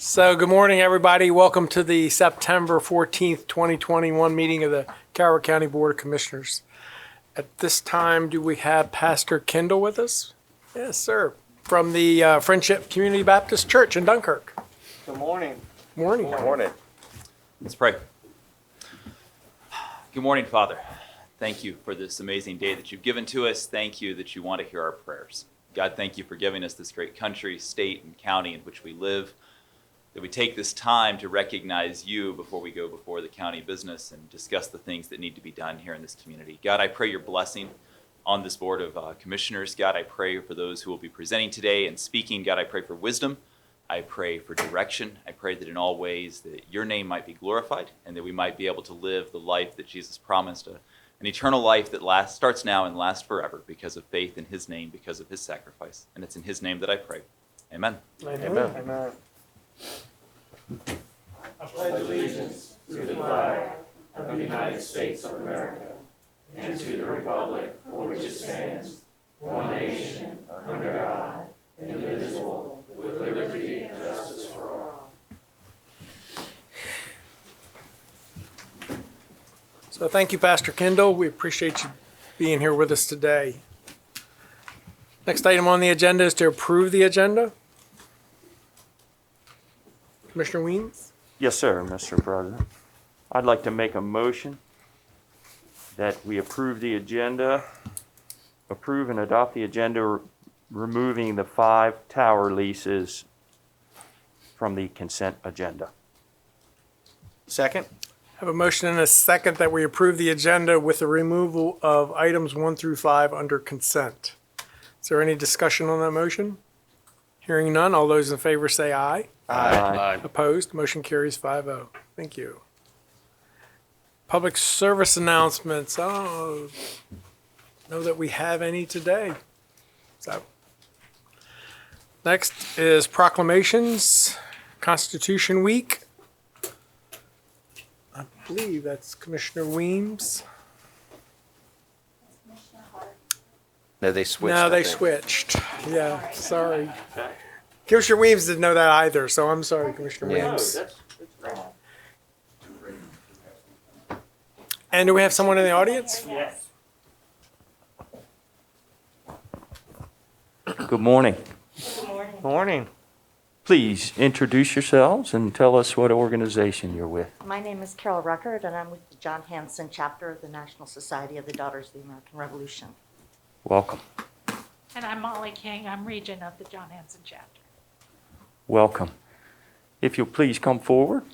So good morning, everybody. Welcome to the September 14th, 2021 meeting of the Calvert County Board of Commissioners. At this time, do we have Pastor Kendall with us? Yes, sir. From the Friendship Community Baptist Church in Dunkirk. Good morning. Morning. Good morning. Let's pray. Good morning, Father. Thank you for this amazing day that you've given to us. Thank you that you want to hear our prayers. God, thank you for giving us this great country, state, and county in which we live. That we take this time to recognize you before we go before the county business and discuss the things that need to be done here in this community. God, I pray your blessing on this board of commissioners. God, I pray for those who will be presenting today and speaking. God, I pray for wisdom. I pray for direction. I pray that in all ways that your name might be glorified and that we might be able to live the life that Jesus promised, an eternal life that starts now and lasts forever because of faith in his name, because of his sacrifice. And it's in his name that I pray. Amen. Amen. Amen. I pledge allegiance to the flag of the United States of America and to the republic for which it stands, one nation, under God, indivisible, with liberty and justice for all. So thank you, Pastor Kendall. We appreciate you being here with us today. Next item on the agenda is to approve the agenda. Commissioner Weems? Yes, sir, Mr. President. I'd like to make a motion that we approve the agenda, approve and adopt the agenda, removing the 5 tower leases from the consent agenda. Second? I have a motion and a second that we approve the agenda with the removal of items 1 through 5 under consent. Is there any discussion on that motion? Hearing none, all those in favor say aye. Aye. Opposed? Motion carries 5-0. Thank you. Public service announcements. Oh, know that we have any today. So, next is Proclamations, Constitution Week. I believe that's Commissioner Weems. No, they switched. No, I they think. switched. Yeah, sorry. Commissioner Weems didn't know that either, so I'm sorry, Commissioner Yeah. Weems. And do we have someone in the audience? Yes. Good morning. Good Morning. Please introduce yourselves and tell us what organization you're with. My name is Carol Record, and I'm with the John Hanson chapter of the National Society of the Daughters of the American Revolution. Welcome. And I'm Molly King. I'm Regent of the John Hanson chapter. Welcome. If you'll please come forward.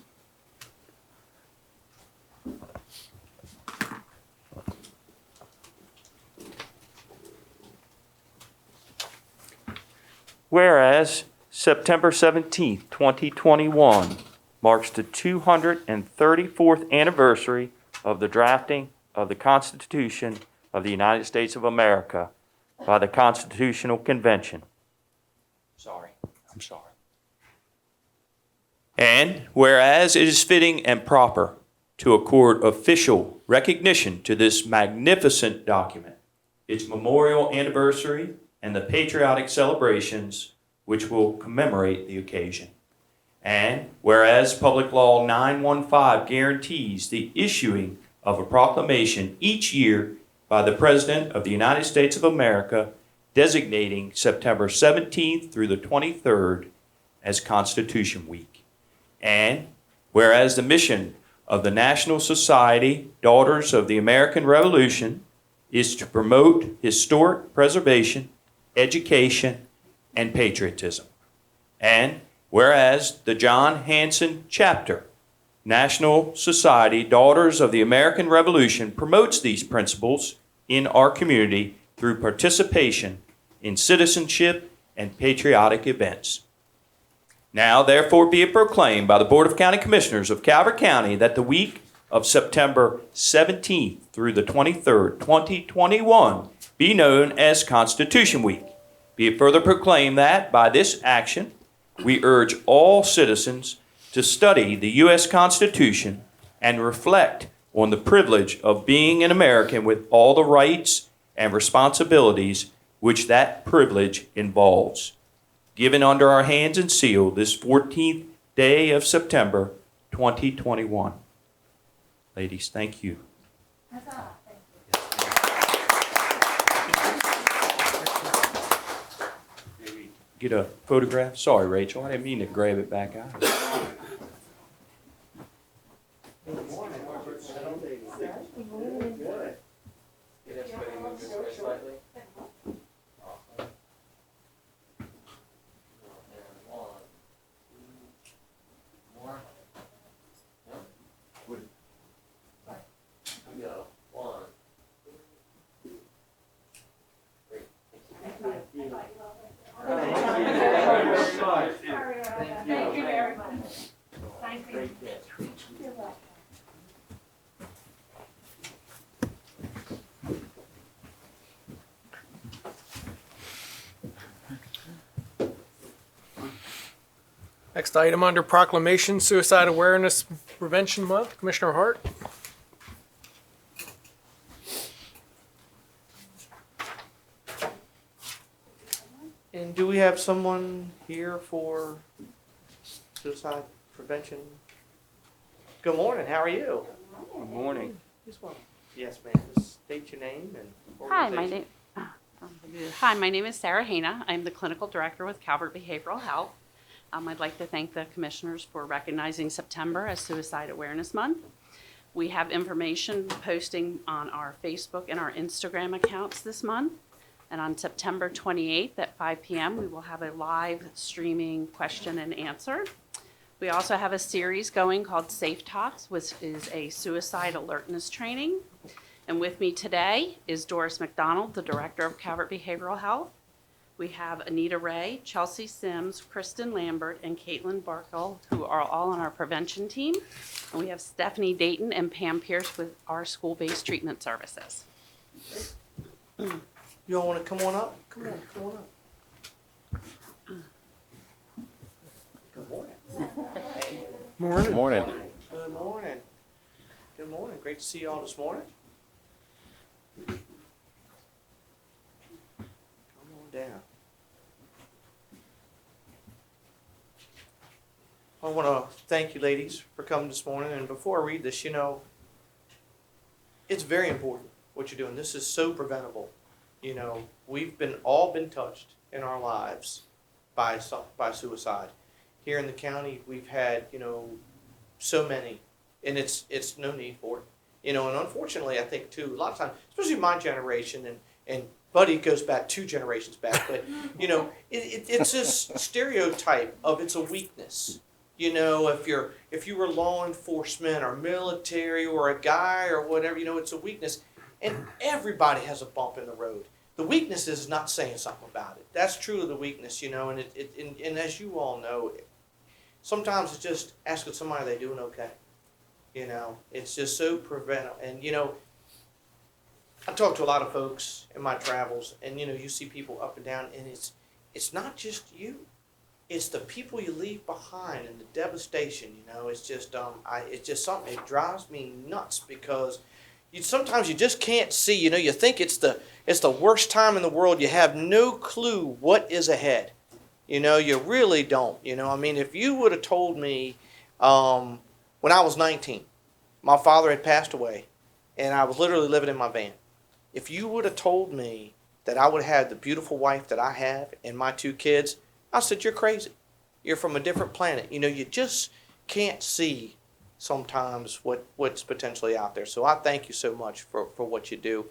Whereas September 17th, 2021 marks the 234th anniversary of the drafting of the Constitution of the United States of America by the Constitutional Convention. I'm sorry. And whereas it is fitting and proper to accord official recognition to this magnificent document, its memorial anniversary, and the patriotic celebrations which will commemorate the occasion. And whereas Public Law 915 guarantees the issuing of a proclamation each year by the President of the United States of America designating September 17th through the 23rd as Constitution Week. And whereas the mission of the National Society Daughters of the American Revolution is to promote historic preservation, education, and patriotism. And whereas the John Hanson chapter, National Society Daughters of the American Revolution, promotes these principles in our community through participation in citizenship and patriotic events. Now, therefore, be it proclaimed by the Board of County Commissioners of Calvert County that the week of September 17th through the 23rd, 2021, be known as Constitution Week. Be it further proclaimed that by this action, we urge all citizens to study the U.S. Constitution and reflect on the privilege of being an American with all the rights and responsibilities which that privilege involves. Given under our hands and seal this 14th day of September 2021. Ladies, thank you. Get a photograph? Sorry, Rachel, I didn't mean to grab it back out. Thank you very much. Thank you. Next item under Proclamation, Suicide Awareness Prevention Month. Commissioner Hart. And do we have someone here for suicide prevention? Good morning, how are you? Good morning. Yes, ma'am. Just state your name and Hi, organization. my name is Sarah Hana. I'm the clinical director with Calvert Behavioral Health. I'd like to thank the commissioners for recognizing September as Suicide Awareness Month. We have information posting on our Facebook and our Instagram accounts this month. And on September 28th at 5 p.m., we will have a live streaming question and answer. We also have a series going called Safe Talks, which is a suicide alertness training. And with me today is Doris McDonald, the director of Calvert Behavioral Health. We have Anita Ray, Chelsea Sims, Kristen Lambert, and Caitlin Barkle, who are all on our prevention team. And we have Stephanie Dayton and Pam Pierce with our school-based treatment services. You all want to come on up? Come on up. Good morning. Morning. Good morning. Good morning. Great to see you all this morning. Come on down. I want to thank you, ladies, for coming this morning. And before I read this, it's very important what you're doing. This is so preventable. We've all been touched in our lives by suicide. Here in the county, we've had, so many, and it's no need for it. And unfortunately, I think too, a lot of times, especially my generation, and Buddy goes back 2 generations back, but it's this stereotype of it's a weakness. If you were law enforcement or military or a guy or whatever, it's a weakness. And everybody has a bump in the road. The weakness is not saying something about it. That's truly the weakness, and and as you all know, sometimes it's just asking somebody, are they doing okay? It's just so preventable. And I talk to a lot of folks in my travels, and you see people up and down, and it's not just you. It's the people you leave behind and the devastation. It's just it's just something. It drives me nuts because sometimes you just can't see. You think it's the worst time in the world. You have no clue what is ahead. You really don't. If you would have told me when I was 19, my father had passed away, and I was literally living in my van. If you would have told me that I would have the beautiful wife that I have and my 2 kids, I said, you're crazy. You're from a different planet. You just can't see sometimes what's potentially out there. So I thank you so much for what you do.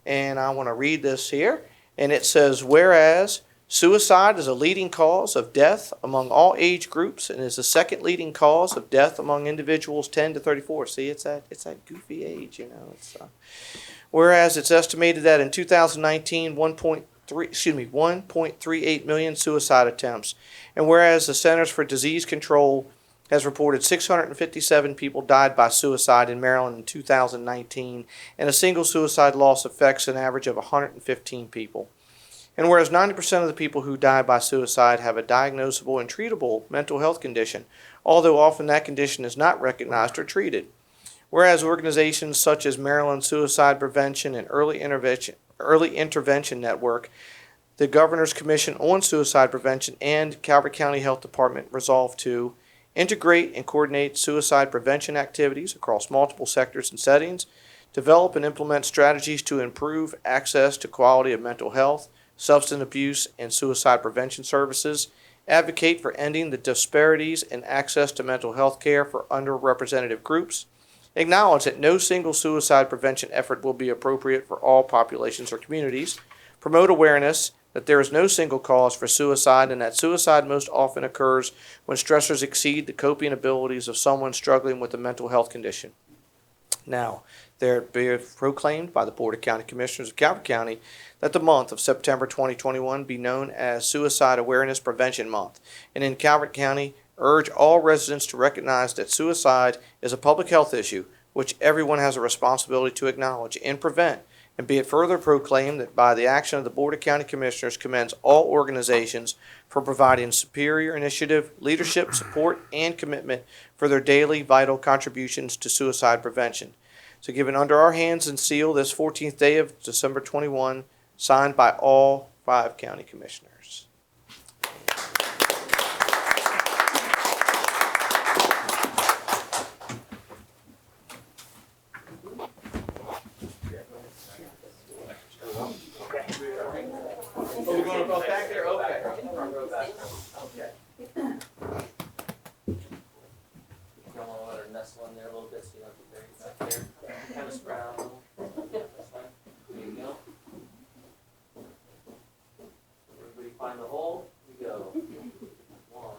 And I want to read this here. And it says, whereas suicide is a leading cause of death among all age groups and is the second leading cause of death among individuals 10 to 34. See, it's that goofy age, Whereas it's estimated that in 2019, 1.38 million suicide attempts. And whereas the Centers for Disease Control has reported 657 people died by suicide in Maryland in 2019, and a single suicide loss affects an average of 115 people. And whereas 90% of the people who die by suicide have a diagnosable and treatable mental health condition, although often that condition is not recognized or treated. Whereas organizations such as Maryland Suicide Prevention and Early Intervention Network, the Governor's Commission on Suicide Prevention, and Calvert County Health Department resolved to, integrate and coordinate suicide prevention activities across multiple sectors and settings, develop and implement strategies to improve access to quality of mental health, substance abuse, and suicide prevention services, advocate for ending the disparities in access to mental health care for underrepresented groups, acknowledge that no single suicide prevention effort will be appropriate for all populations or communities, promote awareness that there is no single cause for suicide and that suicide most often occurs when stressors exceed the coping abilities of someone struggling with a mental health condition. Now, there be proclaimed by the Board of County Commissioners of Calvert County that the month of September 2021 be known as Suicide Awareness Prevention Month, and in Calvert County urge all residents to recognize that suicide is a public health issue which everyone has a responsibility to acknowledge and prevent. And be it further proclaimed that by the action of the Board of County Commissioners commends all organizations for providing superior initiative, leadership, support, and commitment for their daily vital contributions to suicide prevention. So given under our hands and seal this 14th day of December 21, signed by all 5 county commissioners. We're going to go back there? Okay. Okay. You want to let her nestle in there a little bit so you don't get buried back there. Kind of spread out a little. Yeah, that's fine. There you go. Everybody find the hole. We go. 1.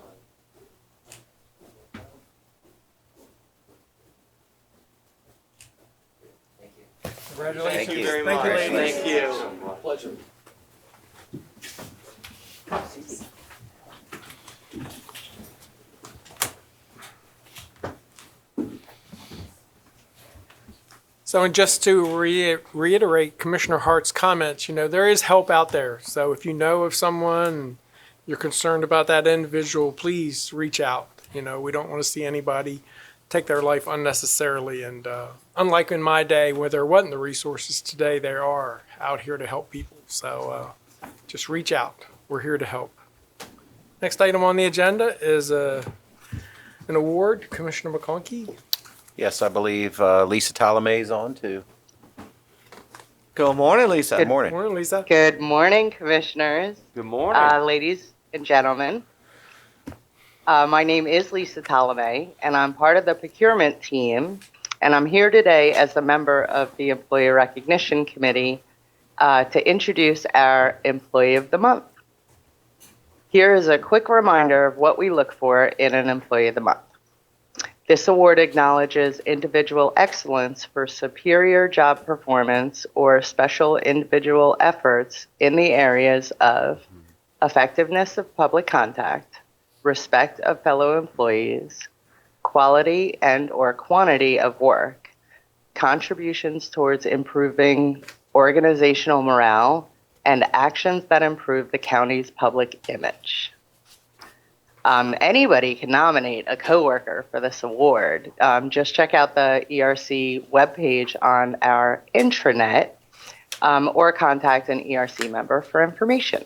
Thank you. Congratulations. Thank you very Thank much. you, ladies. Thank you. Pleasure. So, and just to reiterate Commissioner Hart's comments, there is help out there. So if you know of someone and you're concerned about that individual, please reach out. We don't want to see anybody take their life unnecessarily. And unlike in my day where there wasn't the resources, today there are out here to help people. So just reach out. We're here to help. Next item on the agenda is an award. Commissioner Mcconkey. Yes, I believe Lisa Talame is on too. Good morning, Lisa. Good morning. Morning, Lisa. Good morning, commissioners, Good morning. ladies and gentlemen. My name is Lisa Talame, and I'm part of the procurement team, and I'm here today as a member of the Employee Recognition Committee to introduce our Employee of the Month. Here is a quick reminder of what we look for in an Employee of the Month. This award acknowledges individual excellence for superior job performance or special individual efforts in the areas of effectiveness of public contact, respect of fellow employees, quality and or quantity of work, contributions towards improving organizational morale, and actions that improve the county's public image. Anybody can nominate a coworker for this award. Just check out the ERC webpage on our intranet or contact an ERC member for information.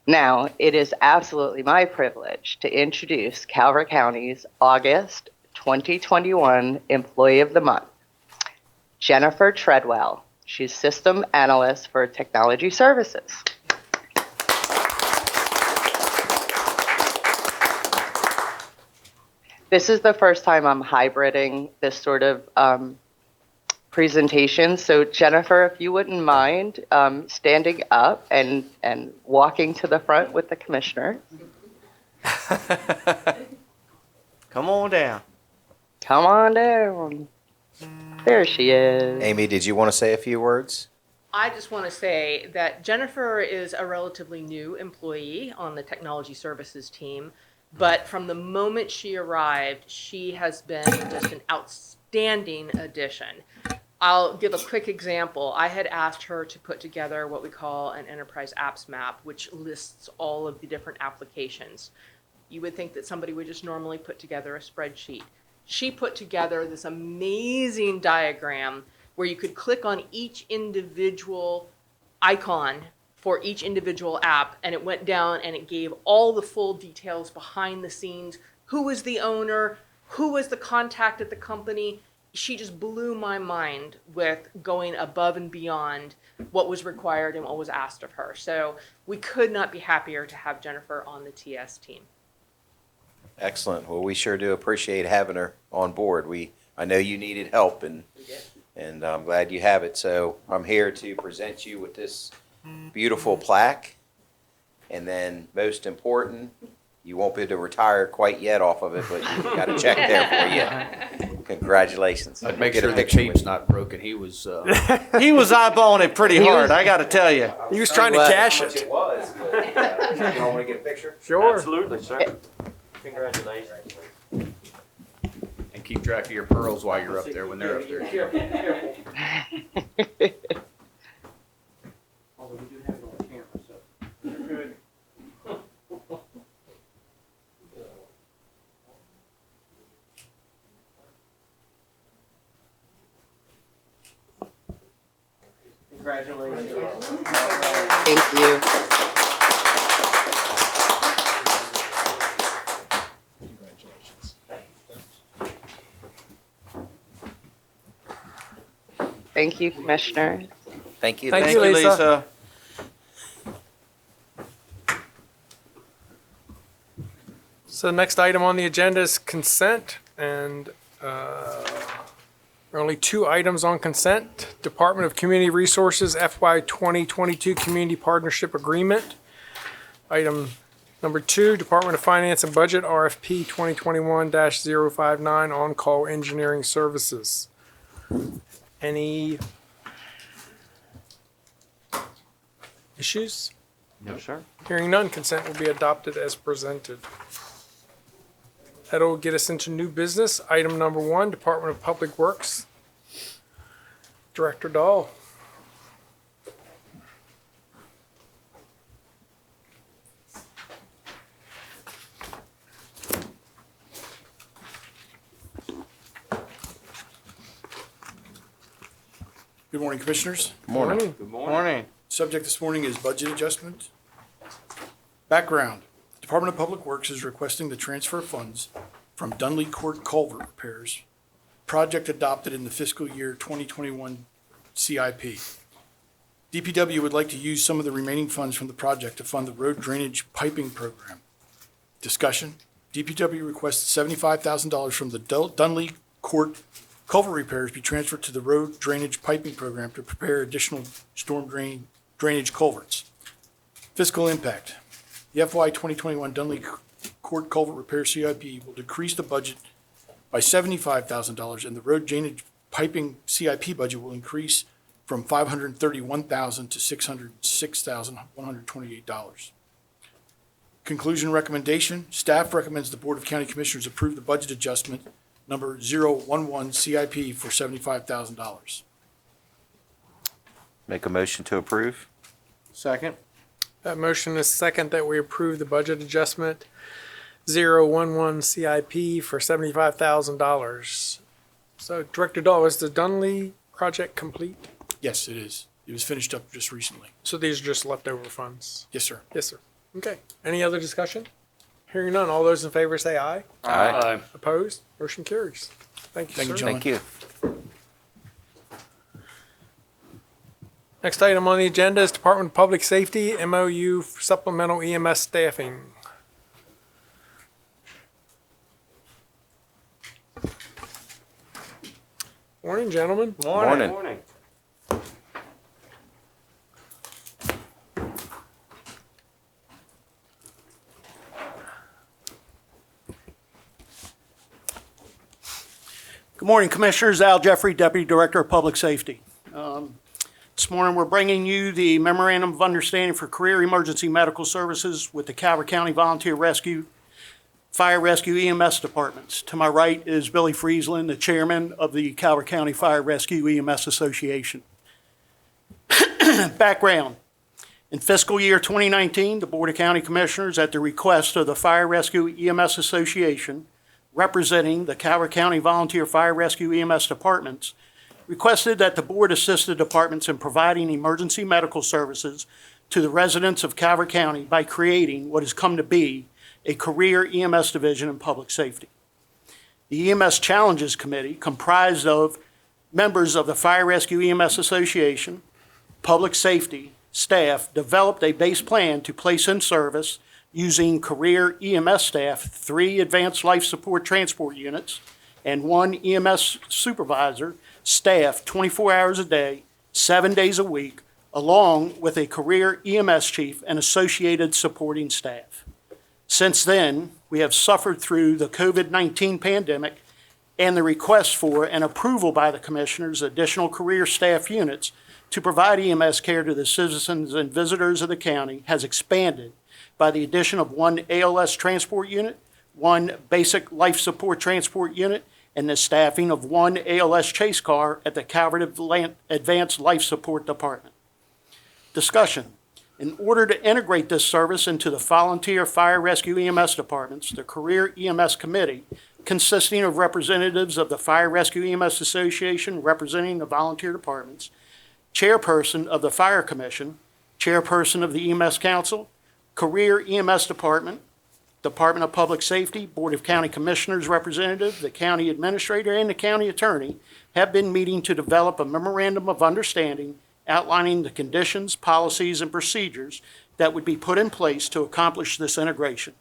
Now, it is absolutely my privilege to introduce Calvert County's August 2021 Employee of the Month, Jennifer Treadwell. She's System Analyst for Technology Services. This is the first time I'm hybriding this sort of presentation. So Jennifer, if you wouldn't mind standing up and walking to the front with the commissioner. Come on down. Come on down. There she is. Amy, did you want to say a few words? I just want to say that Jennifer is a relatively new employee on the technology services team, but from the moment she arrived, she has been just an outstanding addition. I'll give a quick example. I had asked her to put together what we call an enterprise apps map, which lists all of the different applications. You would think that somebody would just normally put together a spreadsheet. She put together this amazing diagram where you could click on each individual icon for each individual app, and it went down and it gave all the full details behind the scenes, who was the owner, who was the contact at the company. She just blew my mind with going above and beyond what was required and what was asked of her. So we could not be happier to have Jennifer on the TS team. Excellent. Well, we sure do appreciate having her on board. I know you needed help, and I'm glad you have it. So I'm here to present you with this beautiful plaque. And then, most important, you won't be able to retire quite yet off of it, but you got a check there for you. Congratulations. I'd make Get a sure the picture with tape's you. not broken. He was, He was eyeballing it pretty hard, I gotta tell you. He was trying to I'm glad cash how much it. It was, but, you all want to get a picture? Sure. Absolutely, sir. Congratulations. and keep track of your pearls while you're up there when they're up there. Although we do have it on camera, so you're good. Congratulations. Thank you. Thank you, Commissioner. Thank you. Thank you, Lisa. So the next item on the agenda is consent, and there are only 2 items on consent. Department of Community Resources FY 2022 Community Partnership Agreement. Item number 2, Department of Finance and Budget RFP 2021-059 on-call engineering services. Any issues? No, sir. Hearing none, consent will be adopted as presented. That'll get us into new business. Item number 1, Department of Public Works. Director Dahl. Good morning, Commissioners. Morning. Good morning. Subject this morning is budget adjustment. Background, Department of Public Works is requesting the transfer of funds from Dunley Court Culvert repairs, project adopted in the fiscal year 2021 CIP. DPW would like to use some of the remaining funds from the project to fund the road drainage piping program. Discussion, DPW requests $75,000 from the Dunley Court culvert repairs be transferred to the road drainage piping program to prepare additional storm drainage culverts. Fiscal impact. The FY 2021 Dunley Court culvert repair CIP will decrease the budget by $75,000, and the road drainage piping CIP budget will increase from $531,000 to $606,128. Conclusion recommendation. Staff recommends the Board of County Commissioners approve the budget adjustment number 011 CIP for $75,000. Make a motion to approve? Second. That motion is second that we approve the budget adjustment 011 CIP for $75,000. So Director Dahl, is the Dunley project complete? Yes, it is. It was finished up just recently. So these are just leftover funds? Yes, sir. Yes, sir. Okay. Any other discussion? Hearing none, all those in favor say aye. Aye. Opposed? Motion carries. Thank you, Thank you, sir. gentlemen. Thank you. Next item on the agenda is Department of Public Safety, MOU for Supplemental EMS Staffing. Morning, gentlemen. Morning. Good morning, Commissioners. Al Jeffrey, Deputy Director of Public Safety. This morning, we're bringing you the Memorandum of Understanding for Career Emergency Medical Services with the Calvert County Volunteer Rescue, Fire Rescue EMS Departments. To my right is Billy Friesland, the Chairman of the Calvert County Fire Rescue EMS Association. Background. In fiscal year 2019, the Board of County Commissioners, at the request of the Fire Rescue EMS Association, representing the Calvert County Volunteer Fire Rescue EMS Departments, requested that the board assist the departments in providing emergency medical services to the residents of Calvert County by creating what has come to be a career EMS division in public safety. The Ems Challenges Committee, comprised of members of the Fire Rescue EMS Association, public safety, staff, developed a base plan to place in service using career EMS staff 3 advanced life support transport units and 1 EMS supervisor staff 24 hours a day, 7 days a week, along with a career EMS chief and associated supporting staff. Since then, we have suffered through the COVID-19 pandemic and the request for and approval by the commissioners additional career staff units to provide EMS care to the citizens and visitors of the county has expanded by the addition of 1 ALS transport unit, 1 basic life support transport unit, and the staffing of 1 ALS chase car at the Calvert Advanced Life Support Department. Discussion. In order to integrate this service into the volunteer fire rescue EMS departments, the Career EMS Committee, consisting of representatives of the Fire Rescue EMS Association representing the volunteer departments, chairperson of the Fire Commission, chairperson of the EMS Council, Career EMS Department, Department of Public Safety, Board of County Commissioners representative, the county administrator, and the county attorney have been meeting to develop a memorandum of understanding outlining the conditions, policies, and procedures that would be put in place to accomplish this integration.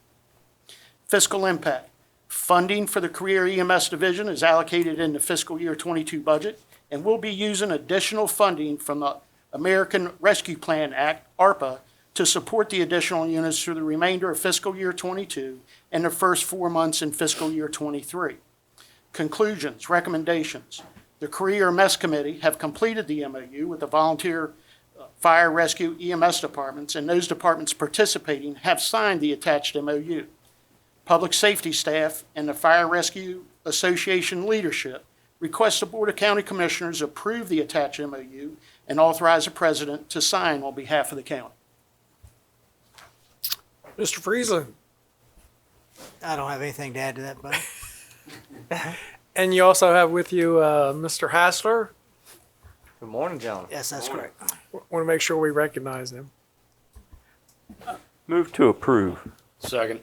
Fiscal impact. Funding for the Career EMS Division is allocated in the fiscal year 22 budget and will be using additional funding from the American Rescue Plan Act, ARPA, to support the additional units through the remainder of fiscal year 22 and the first 4 months in fiscal year 23. Conclusions, recommendations. The Career EMS Committee have completed the MOU with the volunteer fire rescue EMS departments, and those departments participating have signed the attached MOU. Public safety staff and the Fire Rescue Association leadership request the Board of County Commissioners approve the attached MOU and authorize the President to sign on behalf of the county. Mr. Friesland. I don't have anything to add to that, buddy. And you also have with you Mr. Hassler. Good morning, gentlemen. Yes, that's correct. Want to make sure we recognize him. Move to approve. Second.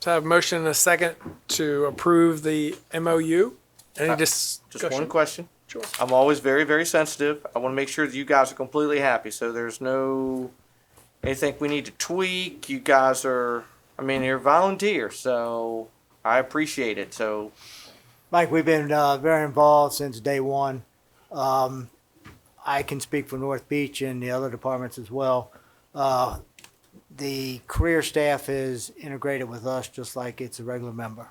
So I have a motion and a second to approve the MOU. Any Just discussion? one question. Sure. I'm always very, very sensitive. I want to make sure that you guys are completely happy. So there's no anything we need to tweak. You guys are, I mean, you're volunteers, so I appreciate it. So, Mike, we've been very involved since day one. I can speak for North Beach and the other departments as well. The career staff is integrated with us just like it's a regular member.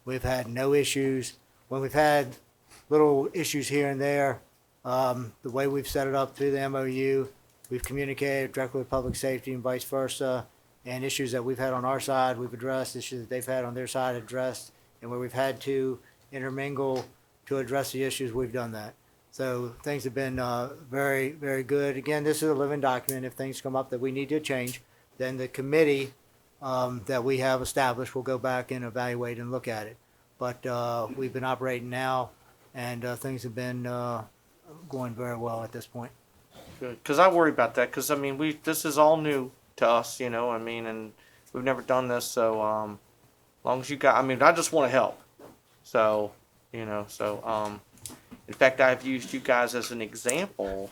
We've had no issues. When we've had little issues here and there, the way we've set it up through the MOU, we've communicated directly with public safety and vice versa, and issues that we've had on our side, we've addressed, issues that they've had on their side addressed, and where we've had to intermingle to address the issues, we've done that. So things have been very, very good. Again, this is a living document. If things come up that we need to change, then the committee that we have established will go back and evaluate and look at it. But we've been operating now, and things have been going very well at this point. good. Because I worry about that. Because, I mean, this is all new to us, you know, I mean, and we've never done this. So, long as you got, I mean, I just want to help. So, you know, in fact, I've used you guys as an example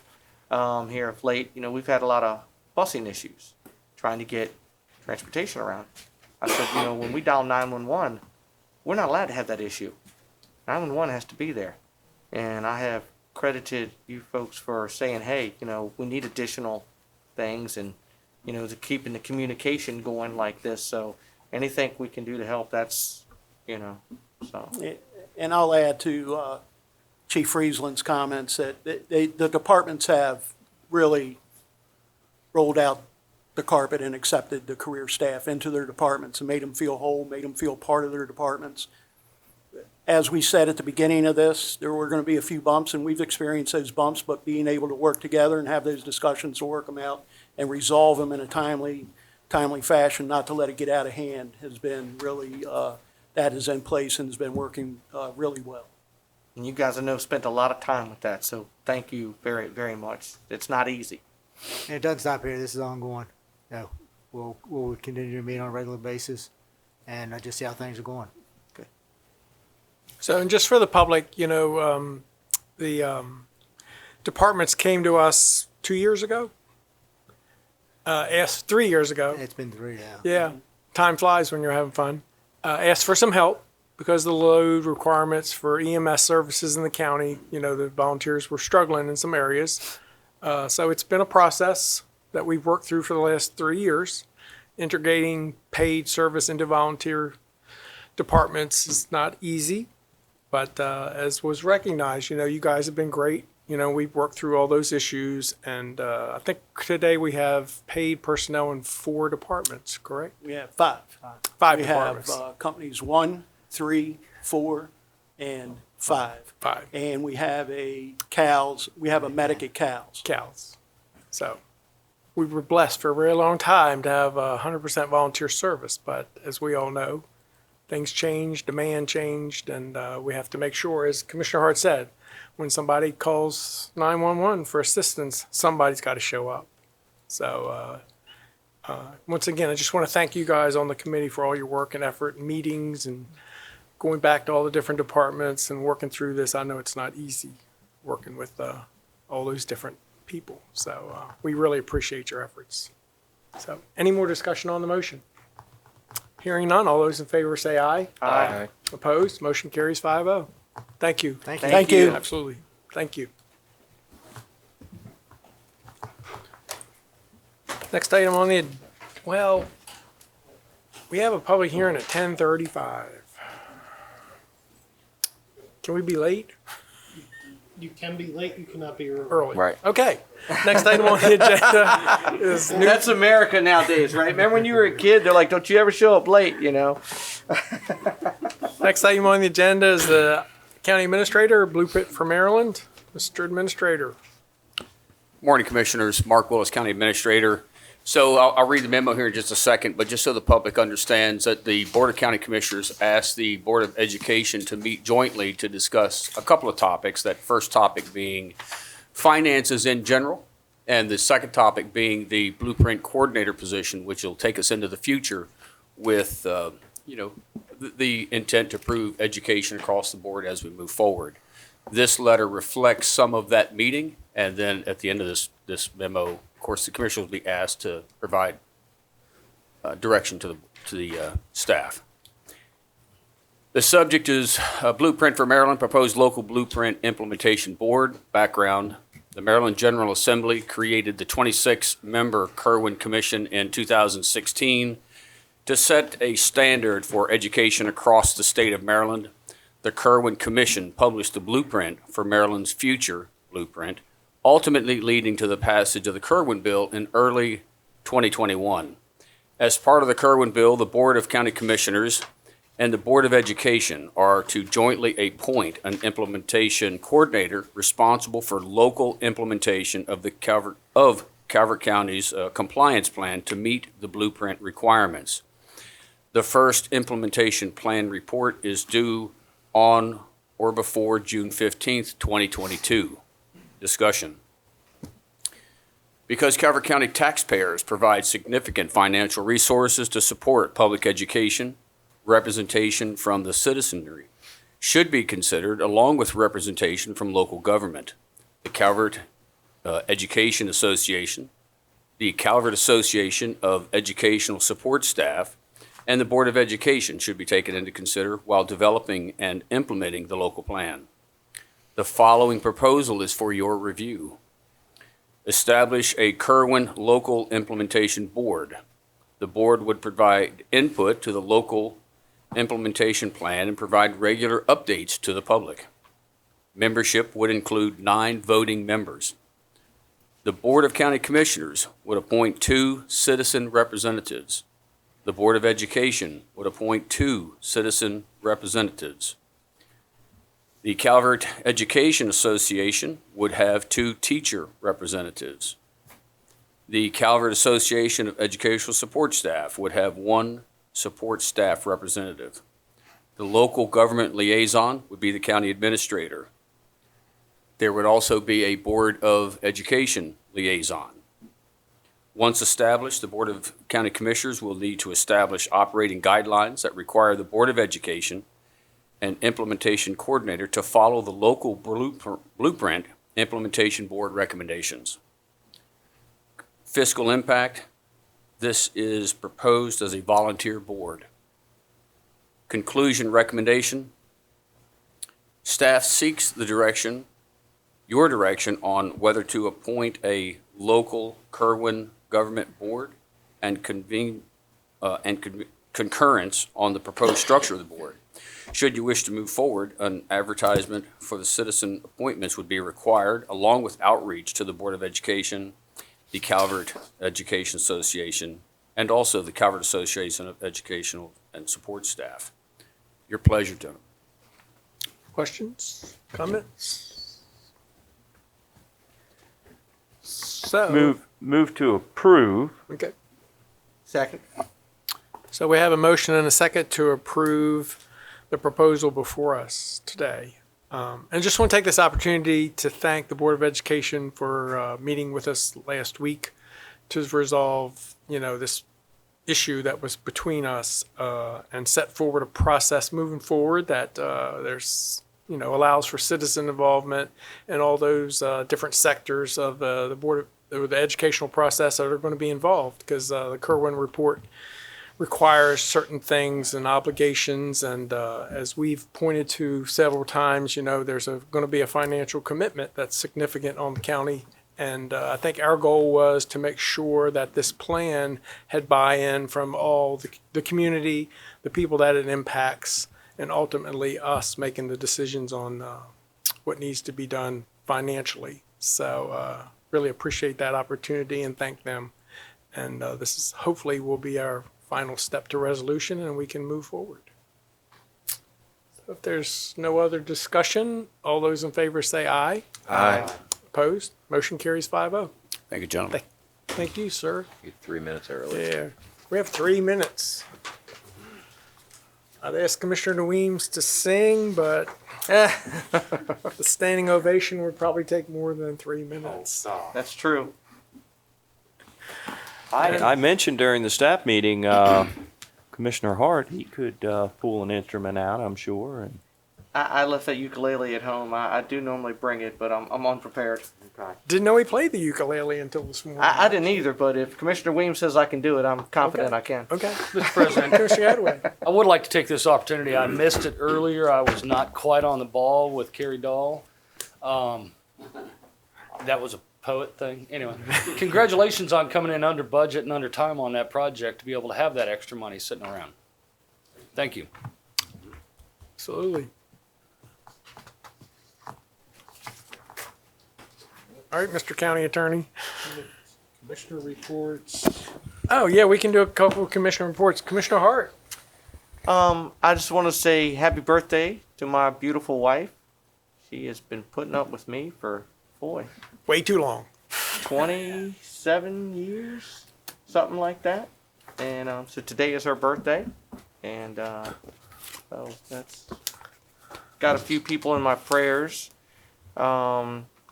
here of late. You know, we've had a lot of busing issues trying to get transportation around. I said, you know, when we dial 911, we're not allowed to have that issue. 911 has to be there. And I have credited you folks for saying, hey, you know, we need additional things and, you know, to keeping the communication going like this. So anything we can do to help, that's, you know, so. And I'll add to Chief Friesland's comments that the departments have really rolled out the carpet and accepted the career staff into their departments and made them feel whole, made them feel part of their departments. As we said at the beginning of this, there were going to be a few bumps, and we've experienced those bumps, but being able to work together and have those discussions to work them out and resolve them in a timely fashion, not to let it get out of hand, has been really, that is in place and has been working really well. And you guys, I know, spent a lot of time with that, so thank you very, very much. It's not easy. And it doesn't stop here. This is ongoing. No, we'll continue to meet on a regular basis. and just see how things are going. So, and just for the public, you know, the departments came to us 2 years ago. Asked 3 years ago. It's been 3 now. Yeah, time flies when you're having fun. Asked for some help because the load requirements for EMS services in the county, you know, the volunteers were struggling in some areas. So it's been a process that we've worked through for the last 3 years. Integrating paid service into volunteer departments is not easy, but as was recognized, you know, you guys have been great. You know, we've worked through all those issues, and I think today we have paid personnel in 4 departments, correct? We have 5. 5 We departments. have companies 1, 3, 4, and 5. 5 And we have a CALS, we have a medic at CALS. cows. So we were blessed for a very long time to have 100% volunteer service, but as we all know, things changed, demand changed, and we have to make sure, as Commissioner Hart said, when somebody calls 911 for assistance, somebody's got to show up. So once again, I just want to thank you guys on the committee for all your work and effort and meetings and going back to all the different departments and working through this. I know it's not easy working with all those different people. So we really appreciate your efforts. So any more discussion on the motion? Hearing none, all those in favor say aye. Aye. Opposed? Motion carries 5-0. Thank you. Thank you. Thank you. Absolutely. Thank you. Next item on the, well, we have a public hearing at 10:35. Can we be late? You can be late, you cannot be early. Early. Right. Okay. Next item on the agenda is new. That's America nowadays, right? Remember when you were a kid, they're like, don't you ever show up late, you know? Next item on the agenda is the county administrator, blueprint for Maryland. Mr. Administrator. Morning, Commissioners. Mark Willis, County Administrator. So I'll read the memo here in just a second, but just so the public understands that the Board of County Commissioners asked the Board of Education to meet jointly to discuss a couple of topics. That first topic being finances in general, and the second topic being the blueprint coordinator position, which will take us into the future with, the intent to improve education across the board as we move forward. This letter reflects some of that meeting, and then at the end of this memo, of course, the commissioners will be asked to provide direction to the staff. The subject is Blueprint for Maryland, Proposed Local Blueprint Implementation Board. Background: the Maryland General Assembly created the 26-member Kirwan Commission in 2016 to set a standard for education across the state of Maryland. The Kirwan Commission published the blueprint for Maryland's future blueprint, ultimately leading to the passage of the Kirwan Bill in early 2021. As part of the Kirwan Bill, the Board of County Commissioners and the Board of Education are to jointly appoint an implementation coordinator responsible for local implementation of the Calvert County's compliance plan to meet the blueprint requirements. The first implementation plan report is due on or before June 15th, 2022. Discussion. Because Calvert County taxpayers provide significant financial resources to support public education, representation from the citizenry should be considered along with representation from local government. The Calvert Education Association, the Calvert Association of Educational Support Staff, and the Board of Education should be taken into consider while developing and implementing the local plan. The following proposal is for your review. Establish a Kirwan Local Implementation Board. The board would provide input to the local implementation plan and provide regular updates to the public. Membership would include 9 voting members. The Board of County Commissioners would appoint 2 citizen representatives. The Board of Education would appoint 2 citizen representatives. The Calvert Education Association would have 2 teacher representatives. The Calvert Association of Educational Support Staff would have 1 support staff representative. The local government liaison would be the county administrator. There would also be a Board of Education liaison. Once established, the Board of County Commissioners will need to establish operating guidelines that require the Board of Education and Implementation Coordinator to follow the local blueprint implementation board recommendations. Fiscal Impact, this is proposed as a volunteer board. Conclusion recommendation, staff seeks your direction on whether to appoint a local Kerwin government board and concurrence on the proposed structure of the board. Should you wish to move forward, an advertisement for the citizen appointments would be required, along with outreach to the Board of Education, the Calvert Education Association, and also the Calvert Association of Educational and Support Staff. Your pleasure, gentlemen. Questions, comments? So. Move to approve. Okay. Second. So we have a motion and a second to approve the proposal before us today. And just want to take this opportunity to thank the Board of Education for meeting with us last week to resolve, this issue that was between us and set forward a process moving forward that allows for citizen involvement and all those different sectors of the board or the educational process that are going to be involved, because the Kerwin report requires certain things and obligations, and as we've pointed to several times, there's going to be a financial commitment that's significant on the county. And I think our goal was to make sure that this plan had buy-in from all the community, the people that it impacts, and ultimately us making the decisions on what needs to be done financially. So really appreciate that opportunity and thank them. And this is hopefully will be our final step to resolution, and we can move forward. So if there's no other discussion, all those in favor say aye. Aye. Opposed? Motion carries 5-0. Thank you, gentlemen. Thank you, sir. You're 3 minutes early. Yeah, we have 3 minutes. I'd ask Commissioner Weems to sing, but the standing ovation would probably take more than 3 minutes. That's true. I mentioned during the staff meeting, Commissioner Hart, he could pull an instrument out, I'm sure. And I left that ukulele at home. I do normally bring it, but I'm unprepared. Didn't know he played the ukulele until this morning. I didn't either, but if Commissioner Weems says I can do it, I'm confident I can. Okay. Mr. President, Commissioner Adway. I would like to take this opportunity. I missed it earlier. I was not quite on the ball with Carrie Dahl. That was a poet thing. Anyway, congratulations on coming in under budget and under time on that project to be able to have that extra money sitting around. Thank you. Absolutely. All right, Mr. County Attorney. Commissioner reports. Oh, yeah, we can do a couple of commissioner reports. Commissioner Hart. I just want to say happy birthday to my beautiful wife. She has been putting up with me for, way too long. 27 years, something like that. And so today is her birthday. And so that's got a few people in my prayers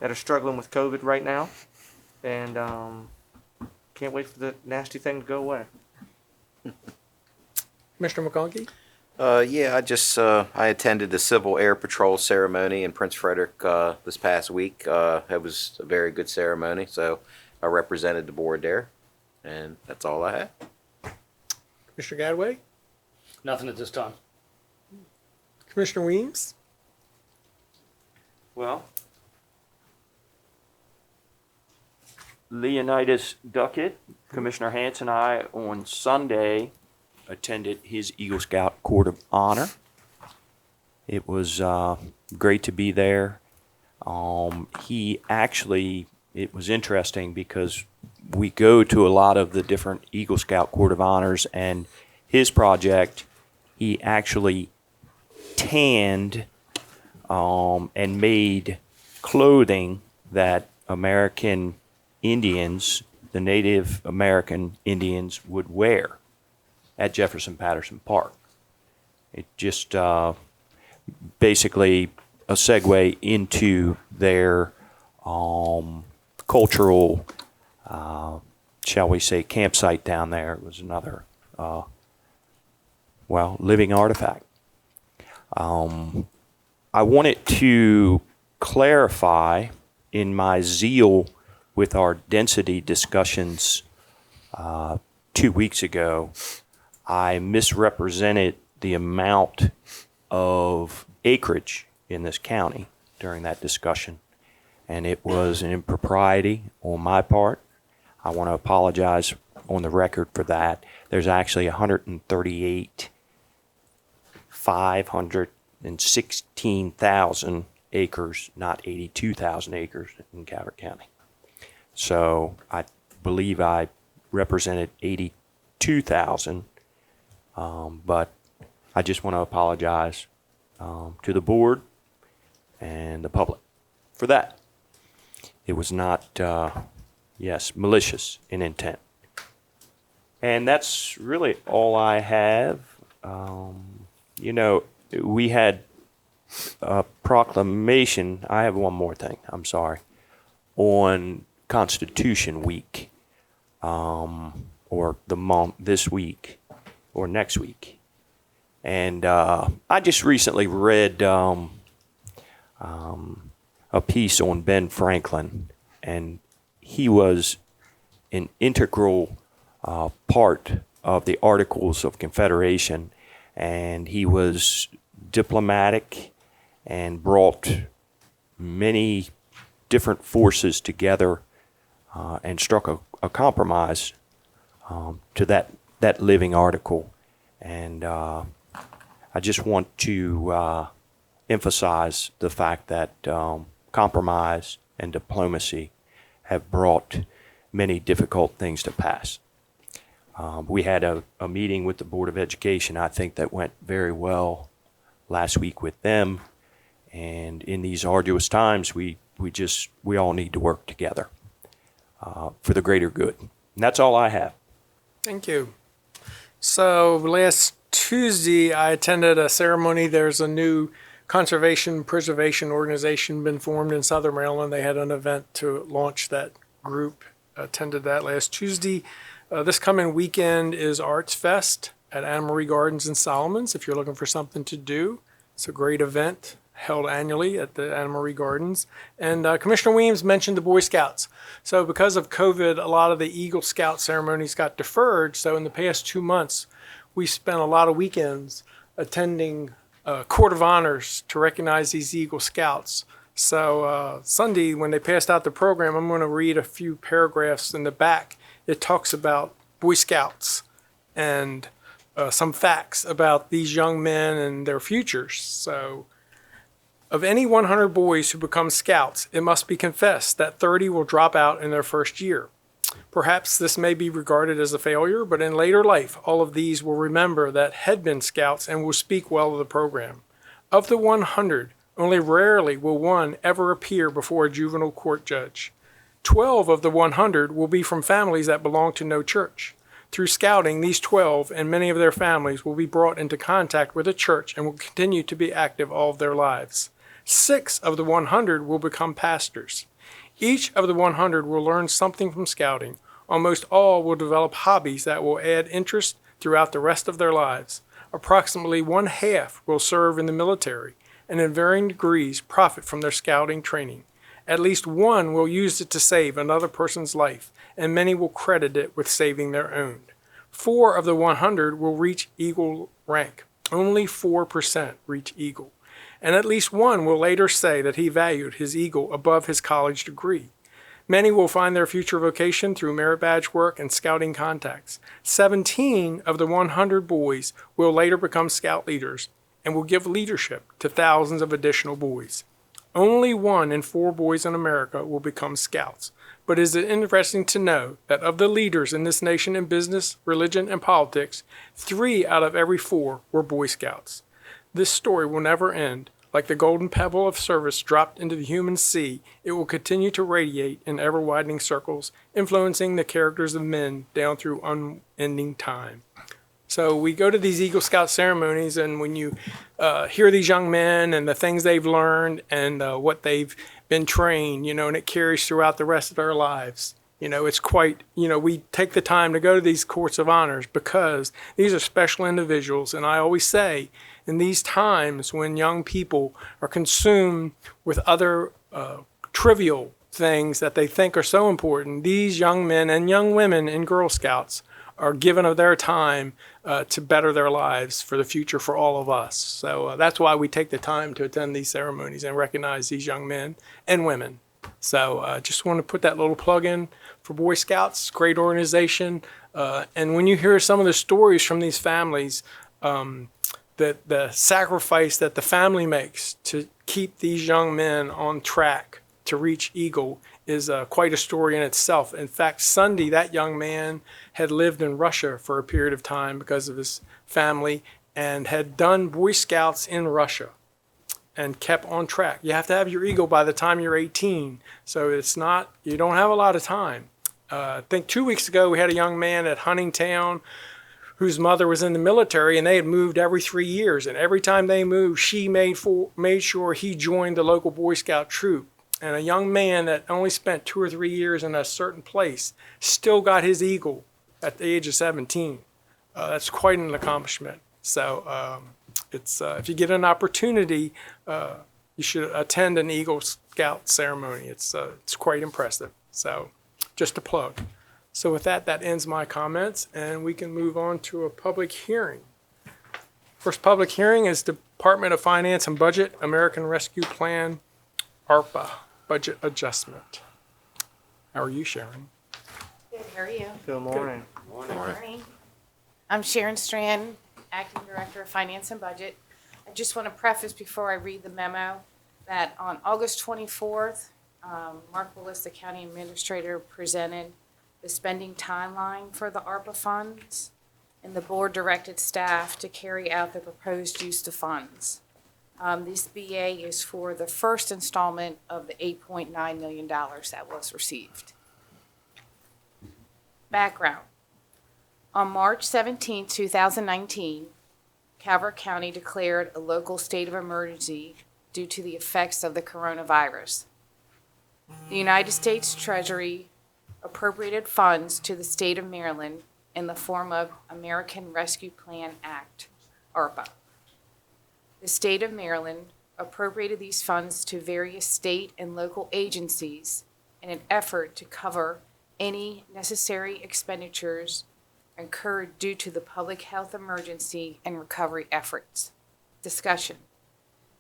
that are struggling with COVID right now. And can't wait for the nasty thing to go away. Mr. Mcconkey? Yeah, I attended the Civil Air Patrol ceremony in Prince Frederick this past week. It was a very good ceremony, so I represented the board there, and that's all I had. Commissioner Gadway? Nothing at this time. Commissioner Weems? well, Leonidas Duckett, Commissioner Hance and I on Sunday attended his Eagle Scout Court of Honor. It was great to be there. It was interesting because we go to a lot of the different Eagle Scout Court of Honors, and his project, he actually tanned and made clothing that American Indians, the Native American Indians, would wear at Jefferson Patterson Park. It just basically a segue into their cultural shall we say, campsite down there. It was another, living artifact. I wanted to clarify in my zeal with our density discussions 2 weeks ago, I misrepresented the amount of acreage in this county during that discussion, and it was an impropriety on my part. I want to apologize on the record for that. There's actually 516,000 acres, not 82,000 acres in Calvert County. So I believe I represented 82,000, but I just want to apologize to the board and the public for that. It was not, malicious in intent. And that's really all I have. We had a proclamation. I have one more thing, I'm sorry, on Constitution Week, or the month, this week or next week. And I just recently read a piece on Ben Franklin, and he was an integral part of the Articles of Confederation, and he was diplomatic and brought many different forces together and struck a compromise to that living article. And I just want to emphasize the fact that compromise and diplomacy have brought many difficult things to pass. We had a meeting with the Board of Education, I think, that went very well last week with them. And in these arduous times, we all need to work together for the greater good. And that's all I have. Thank you. So last Tuesday, I attended a ceremony. There's a new conservation preservation organization been formed in Southern Maryland. They had an event to launch that group. Attended that last Tuesday. This coming weekend is Arts Fest at Anna Marie Gardens in Solomons. If you're looking for something to do, it's a great event held annually at the Anna Marie Gardens. And Commissioner Weems mentioned the Boy Scouts. So because of COVID, a lot of the Eagle Scout ceremonies got deferred. So in the past 2 months, we spent a lot of weekends attending Court of Honors to recognize these Eagle Scouts. So Sunday, when they passed out the program, I'm going to read a few paragraphs in the back. It talks about Boy Scouts and some facts about these young men and their futures. So, of any 100 boys who become scouts, it must be confessed that 30 will drop out in their first year. Perhaps this may be regarded as a failure, but in later life, all of these will remember that had been scouts and will speak well of the program. Of the 100, only rarely will one ever appear before a juvenile court judge. 12 of the 100 will be from families that belong to no church. Through scouting, these 12 and many of their families will be brought into contact with a church and will continue to be active all of their lives. 6 of the 100 will become pastors. Each of the 100 will learn something from scouting. Almost all will develop hobbies that will add interest throughout the rest of their lives. Approximately 1/2 will serve in the military and in varying degrees profit from their scouting training. At least one will use it to save another person's life, and many will credit it with saving their own. 4 of the 100 will reach Eagle rank. Only 4% reach Eagle. And at least one will later say that he valued his Eagle above his college degree. Many will find their future vocation through merit badge work and scouting contacts. 17 of the 100 boys will later become scout leaders and will give leadership to thousands of additional boys. Only 1 in 4 boys in America will become scouts. But is it interesting to know that of the leaders in this nation in business, religion, and politics, 3 out of every 4 were Boy Scouts. This story will never end. Like the golden pebble of service dropped into the human sea, it will continue to radiate in ever-widening circles, influencing the characters of men down through unending time. So we go to these Eagle Scout ceremonies, and when you hear these young men and the things they've learned and what they've been trained, and it carries throughout the rest of their lives. You know, it's quite, you know, we take the time to go to these courts of honors because these are special individuals. And I always say, in these times when young people are consumed with other trivial things that they think are so important, these young men and young women in Girl Scouts are given of their time to better their lives for the future for all of us. So that's why we take the time to attend these ceremonies and recognize these young men and women. So just want to put that little plug in for Boy Scouts, great organization. And when you hear some of the stories from these families, that the sacrifice that the family makes to keep these young men on track to reach Eagle is quite a story in itself. In fact, Sunday, that young man had lived in Russia for a period of time because of his family and had done Boy Scouts in Russia and kept on track. You have to have your Eagle by the time you're 18, so it's not, you don't have a lot of time. I think 2 weeks ago, we had a young man at Huntingtown whose mother was in the military, and they had moved every 3 years. And every time they moved, she made sure he joined the local Boy Scout troop. And a young man that only spent 2 or 3 years in a certain place still got his Eagle at the age of 17. That's quite an accomplishment. So it's if you get an opportunity, you should attend an Eagle Scout ceremony. It's quite impressive. So just a plug. So with that, that ends my comments, and we can move on to a public hearing. First public hearing is Department of Finance and Budget, American Rescue Plan, ARPA, budget adjustment. How are you, Sharon? Good, how are you? Good morning. Good morning. I'm Sharon Strand, Acting Director of Finance and Budget. I just want to preface before I read the memo that on August 24th, Mark Willis, the County Administrator, presented the spending timeline for the ARPA funds, and the board directed staff to carry out the proposed use of funds. This BA is for the first installment of the $8.9 million that was received. Background. On March 17, 2019, Calvert County declared a local state of emergency due to the effects of the coronavirus. The United States Treasury appropriated funds to the state of Maryland in the form of American Rescue Plan Act, ARPA. The state of Maryland appropriated these funds to various state and local agencies in an effort to cover any necessary expenditures incurred due to the public health emergency and recovery efforts. Discussion.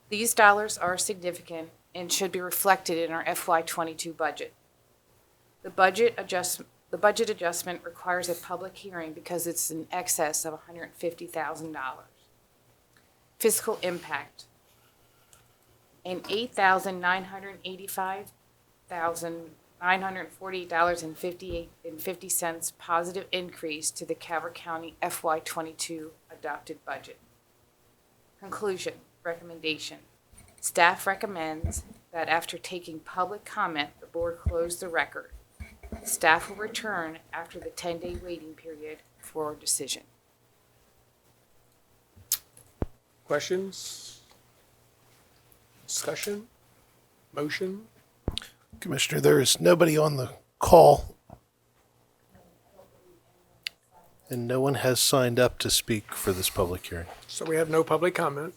These dollars are significant and should be reflected in our FY22 budget. The budget adjustment requires a public hearing because it's in excess of $150,000. Fiscal impact. An $8,948.50 positive increase to the Calvert County FY22 adopted budget. Conclusion, recommendation. Staff recommends that after taking public comment, the board close the record. Staff will return after the 10-day waiting period for a decision. Questions? Discussion? Motion? Commissioner, there is nobody on the call, and no one has signed up to speak for this public hearing. So we have no public comment.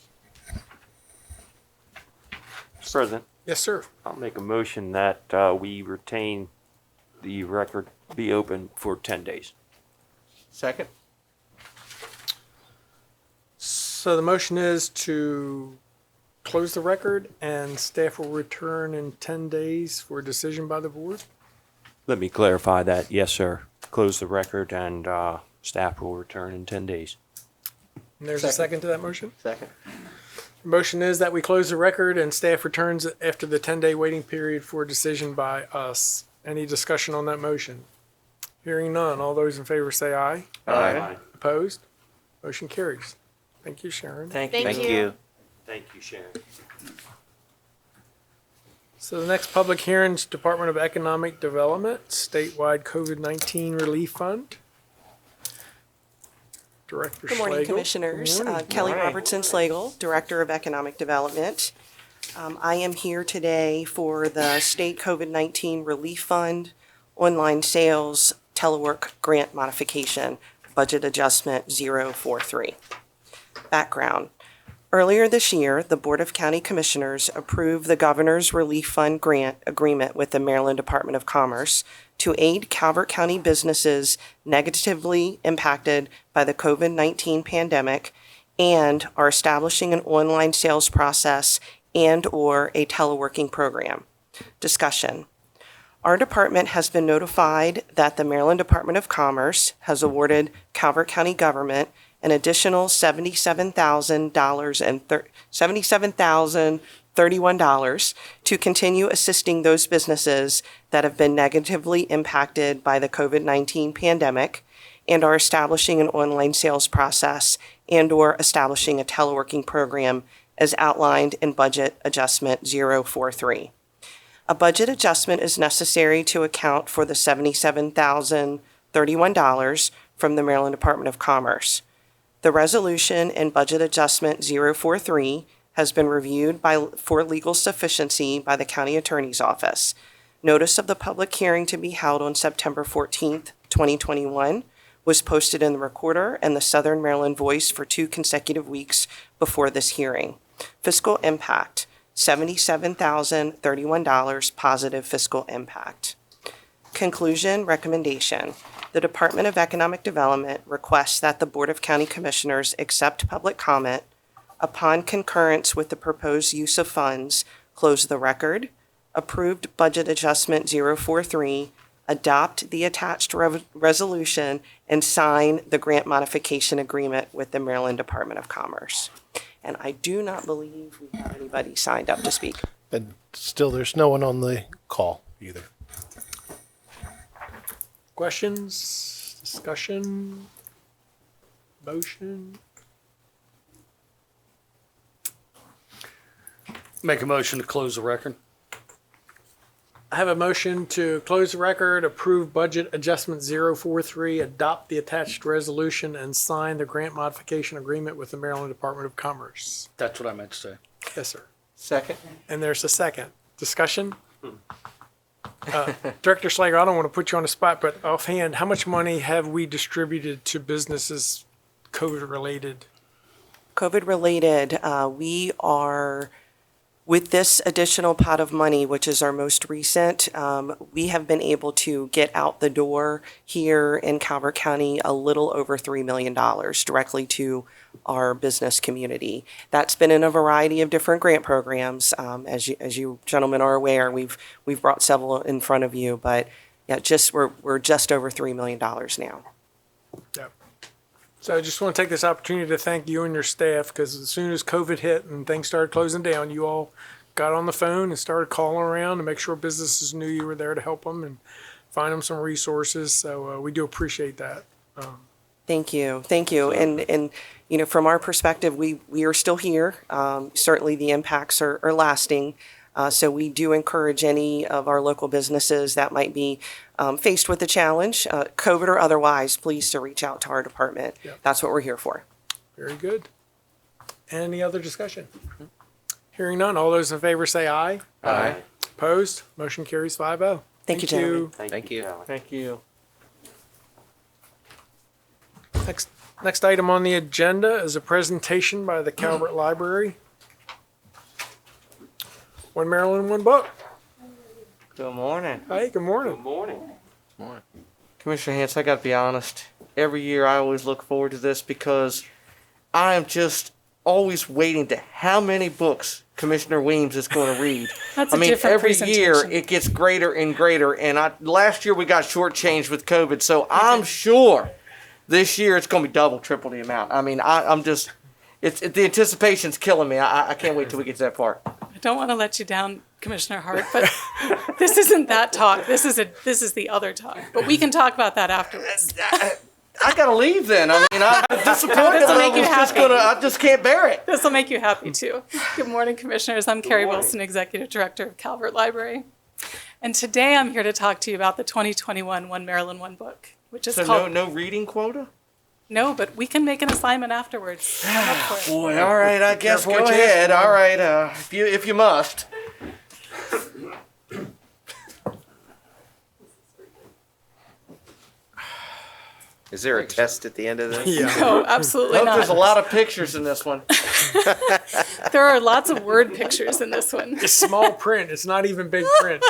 Mr. President, Yes, sir. I'll make a motion that we retain the record be open for 10 days. Second? So the motion is to close the record and staff will return in 10 days for a decision by the board? Let me clarify that. Yes, sir. Close the record and staff will return in 10 days. And there's a second to that motion? Second. The motion is that we close the record and staff returns after the 10-day waiting period for a decision by us. Any discussion on that motion? Hearing none. All those in favor say aye. Aye. Opposed? Motion carries. Thank you, Sharon. Thank you. Thank you. Thank you, Sharon. So the next public hearing is Department of Economic Development, statewide COVID-19 relief fund. Director Good morning, Schlegel. Commissioners. Good morning. Kelly Morning. Robertson Schlegel, Director of Economic Development. I am here today for the State COVID-19 Relief Fund online sales telework grant modification, budget adjustment 043. Background. Earlier this year, the Board of County Commissioners approved the Governor's Relief Fund grant agreement with the Maryland Department of Commerce to aid Calvert County businesses negatively impacted by the COVID-19 pandemic and are establishing an online sales process and/or a teleworking program. Discussion. Our department has been notified that the Maryland Department of Commerce has awarded Calvert County government an additional $77,031 to continue assisting those businesses that have been negatively impacted by the COVID-19 pandemic and are establishing an online sales process and/or establishing a teleworking program as outlined in Budget Adjustment 043. A budget adjustment is necessary to account for the $77,031 from the Maryland Department of Commerce. The resolution in Budget Adjustment 043 has been reviewed for legal sufficiency by the County Attorney's Office. Notice of the public hearing to be held on September 14th, 2021 was posted in the Recorder and the Southern Maryland Voice for 2 consecutive weeks before this hearing. Fiscal Impact, $77,031 positive fiscal impact. Conclusion, recommendation. The Department of Economic Development requests that the Board of County Commissioners accept public comment upon concurrence with the proposed use of funds, close the record, approved Budget Adjustment 043, adopt the attached resolution, and sign the grant modification agreement with the Maryland Department of Commerce. And I do not believe we have anybody signed up to speak. And still, there's no one on the call either. Questions, discussion, motion? Make a motion to close the record. I have a motion to close the record, approve budget adjustment 043, adopt the attached resolution, and sign the grant modification agreement with the Maryland Department of Commerce. That's what I meant to say. Yes, sir. Second. And there's a second. Discussion? Director Slager, I don't want to put you on the spot, but offhand, how much money have we distributed to businesses COVID-related? COVID-related, we are, with this additional pot of money, which is our most recent, we have been able to get out the door here in Calvert County a little over $3 million directly to our business community. That's been in a variety of different grant programs. As you gentlemen are aware, we've brought several in front of you, but yeah, we're just over $3 million now. Yep. So I just want to take this opportunity to thank you and your staff, because as soon as COVID hit and things started closing down, you all got on the phone and started calling around to make sure businesses knew you were there to help them and find them some resources. So we do appreciate that. Thank you. And you know, from our perspective, we are still here. Certainly the impacts are lasting. So we do encourage any of our local businesses that might be faced with a challenge, COVID or otherwise, please to reach out to our department. Yep. That's what we're here for. Very good. Any other discussion? Hearing none, all those in favor say aye. Aye. Opposed? Motion carries 5-0. Thank you, gentlemen. Thank you. Thank you. Next item on the agenda is a presentation by the Calvert Library. One Maryland, one book. Good morning. Hey, good morning. Morning. Commissioner Hance, I gotta be honest. Every year I always look forward to this because I am just always waiting to how many books Commissioner Weems is going to read. That's a different every year presentation. it gets greater and greater. And last year we got shortchanged with COVID, so I'm sure this year it's going to be double, triple the amount. I mean, I'm just, the anticipation's killing me. I can't wait till we get to that part. I don't want to let you down, Commissioner Hart, but this isn't that talk. This is the other talk. But we can talk about that afterwards. I gotta leave then. I mean, I'm disappointed. This'll make you happy. I just can't bear it. This will make you happy too. Good morning, Commissioners. I'm Carrie Wilson, Executive Director of Calvert Library. And today I'm here to talk to you about the 2021 One Maryland, One Book, which is So called... no reading quota? No, but we can make an assignment afterwards. Boy, all right, I guess Careful go what you ask ahead. for. All right, if you must. Is there a test at the end of this? No, absolutely Hope not. there's a lot of pictures in this one. There are lots of word pictures in this one. It's small print. It's not even big print.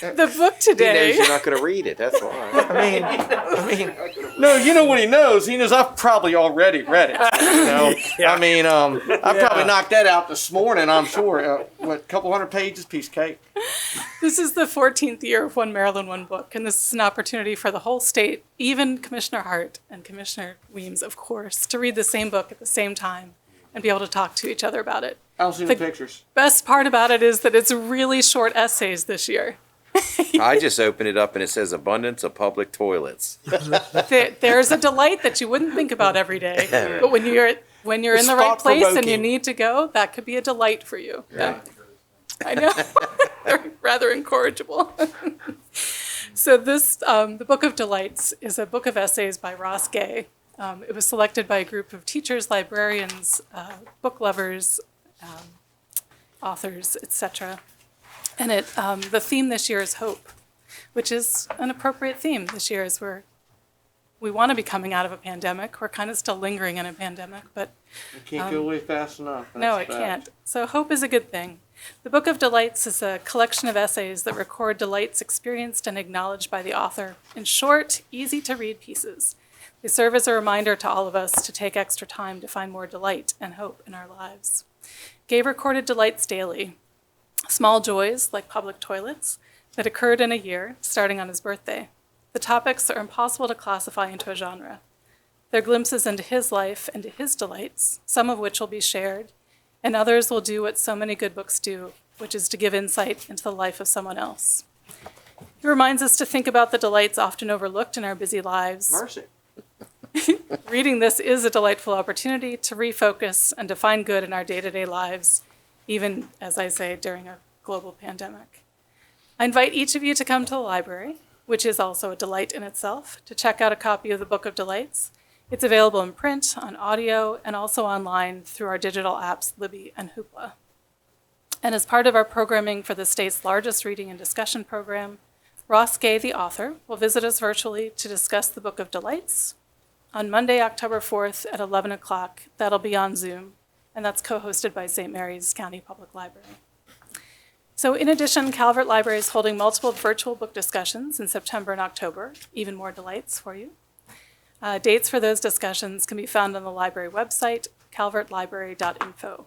The book He today. knows you're not going to read it. That's why. I mean, no, you know what he knows? He knows I've probably already read it. You know, I mean, I probably knocked that out this morning. I'm sure. What, couple hundred pages, piece of cake. This is the 14th year of One Maryland, One Book, and this is an opportunity for the whole state, even Commissioner Hart and Commissioner Weems, of course, to read the same book at the same time and be able to talk to each other about it. I don't see the pictures. Best part about it is that it's really short essays this year. I just opened it up and it says abundance of public toilets. There's a delight that you wouldn't think about every day, but when you're in the right place and you need to go, that could be a delight for you. Right. I know. They're rather incorrigible. So this, the Book of Delights, is a book of essays by Ross Gay. It was selected by a group of teachers, librarians, book lovers, authors, etc. And the theme this year is hope, which is an appropriate theme this year as we want to be coming out of a pandemic. We're kind of still lingering in a pandemic, but It can't go away fast enough. no, That's it a can't. fact. So hope is a good thing. The Book of Delights is a collection of essays that record delights experienced and acknowledged by the author in short, easy-to-read pieces. They serve as a reminder to all of us to take extra time to find more delight and hope in our lives. Gay recorded delights daily, small joys like public toilets that occurred in a year, starting on his birthday. The topics are impossible to classify into a genre. They're glimpses into his life and his delights, some of which will be shared, and others will do what so many good books do, which is to give insight into the life of someone else. He reminds us to think about the delights often overlooked in our busy lives. Mercy. Reading this is a delightful opportunity to refocus and to find good in our day-to-day lives, even, as I say, during a global pandemic. I invite each of you to come to the library, which is also a delight in itself, to check out a copy of the Book of Delights. It's available in print, on audio, and also online through our digital apps, Libby and Hoopla. And as part of our programming for the state's largest reading and discussion program, Ross Gay, the author, will visit us virtually to discuss the Book of Delights on Monday, October 4th at 11 o'clock. That'll be on Zoom, and that's co-hosted by St. Mary's County Public Library. So in addition, Calvert Library is holding multiple virtual book discussions in September and October, even more delights for you. Dates for those discussions can be found on the library website, calvertlibrary.info.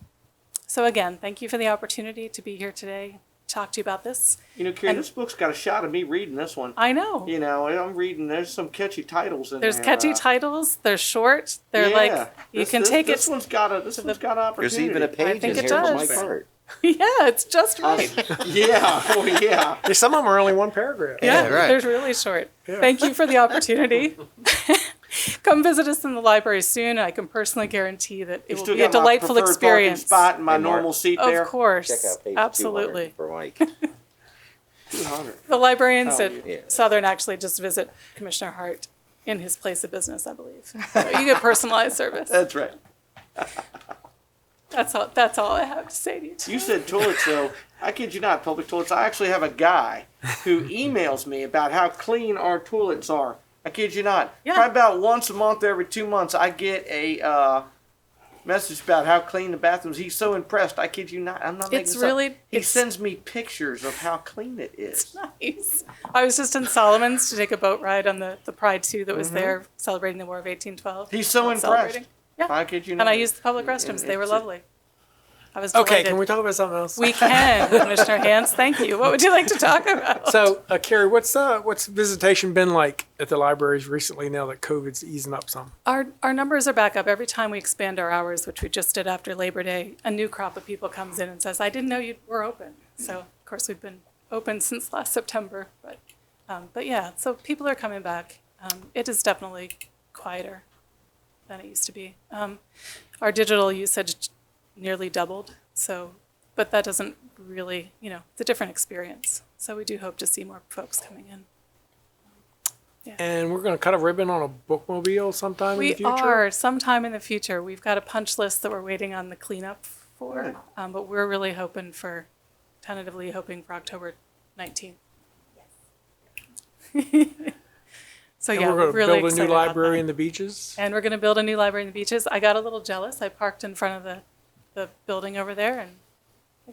So again, thank you for the opportunity to be here today, talk to you about this. You know, Karen, this book's got a shot of me reading this one. I know. You know, I'm reading, there's some catchy titles in There's there. catchy titles, they're short, they're yeah. you can take this it. One's got a, this one's got opportunity. There's even a page in here for Mike Hart. Yeah, it's just right. Yeah, oh yeah. Some of them are only one paragraph. Yeah, right. they're really short. Yeah. Thank you for the opportunity. Come visit us in the library soon. I can personally guarantee that it You will still be a got my delightful preferred experience. parking spot in my Hey, Mark. normal seat there. Of course, Check out page absolutely. 200 for Mike. 200. The librarians Oh, at yeah. Southern actually just visit Commissioner Hart in his place of business, I believe. So you get personalized service. That's right. That's all I have to say to you. You said toilets, though. I kid you not, public toilets. I actually have a guy who emails me about how clean our toilets are. I kid you not. Yeah. Probably about once a month, every 2 months, I get a message about how clean the bathrooms. He's so impressed. I kid you not. I'm not making It's this up. really- He it's- sends me pictures of how clean it is. Nice. I was just in Solomon's to take a boat ride on the Pride 2 that was there celebrating the War of 1812. He's so impressed. Celebrating. Yeah. I kid you not. And I used the public restrooms. They were lovely. I was Okay, delighted. can we talk about something else? We can, Commissioner Hans. Thank you. What would you like to talk about? So, Carrie, what's visitation been like at the libraries recently now that COVID's easing up some? Our numbers are back up. Every time we expand our hours, which we just did after Labor Day, a new crop of people comes in and says, I didn't know you were open. So, of course, we've been open since last September. But yeah, so people are coming back. It is definitely quieter than it used to be. Our digital usage nearly doubled. So, but that doesn't really, it's a different experience. So we do hope to see more folks coming in. And we're going to cut a ribbon on a bookmobile sometime in the We future? are sometime in the future. We've got a punch list that we're waiting on the cleanup for, but we're really tentatively hoping for October 19th. Yes. So And yeah, we're going to really build a excited new about library that. in the beaches. And we're going to build a new library in the beaches. I got a little jealous. I parked in front of the building over there, and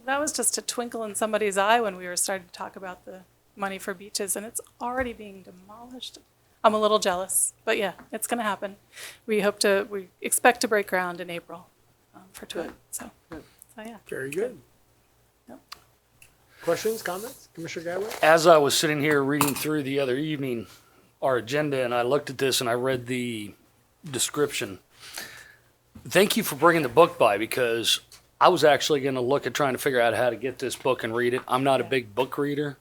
that was just a twinkle in somebody's eye when we were starting to talk about the money for beaches, and it's already being demolished. I'm a little jealous, but yeah, it's going to happen. We expect to break ground in April for it. So yeah. Very good. Yep. Questions, comments? Commissioner Gadway? As I was sitting here reading through the other evening our agenda, and I looked at this and I read the description. Thank you for bringing the book by, because I was actually going to look at trying to figure out how to get this book and read it. I'm not a big book reader,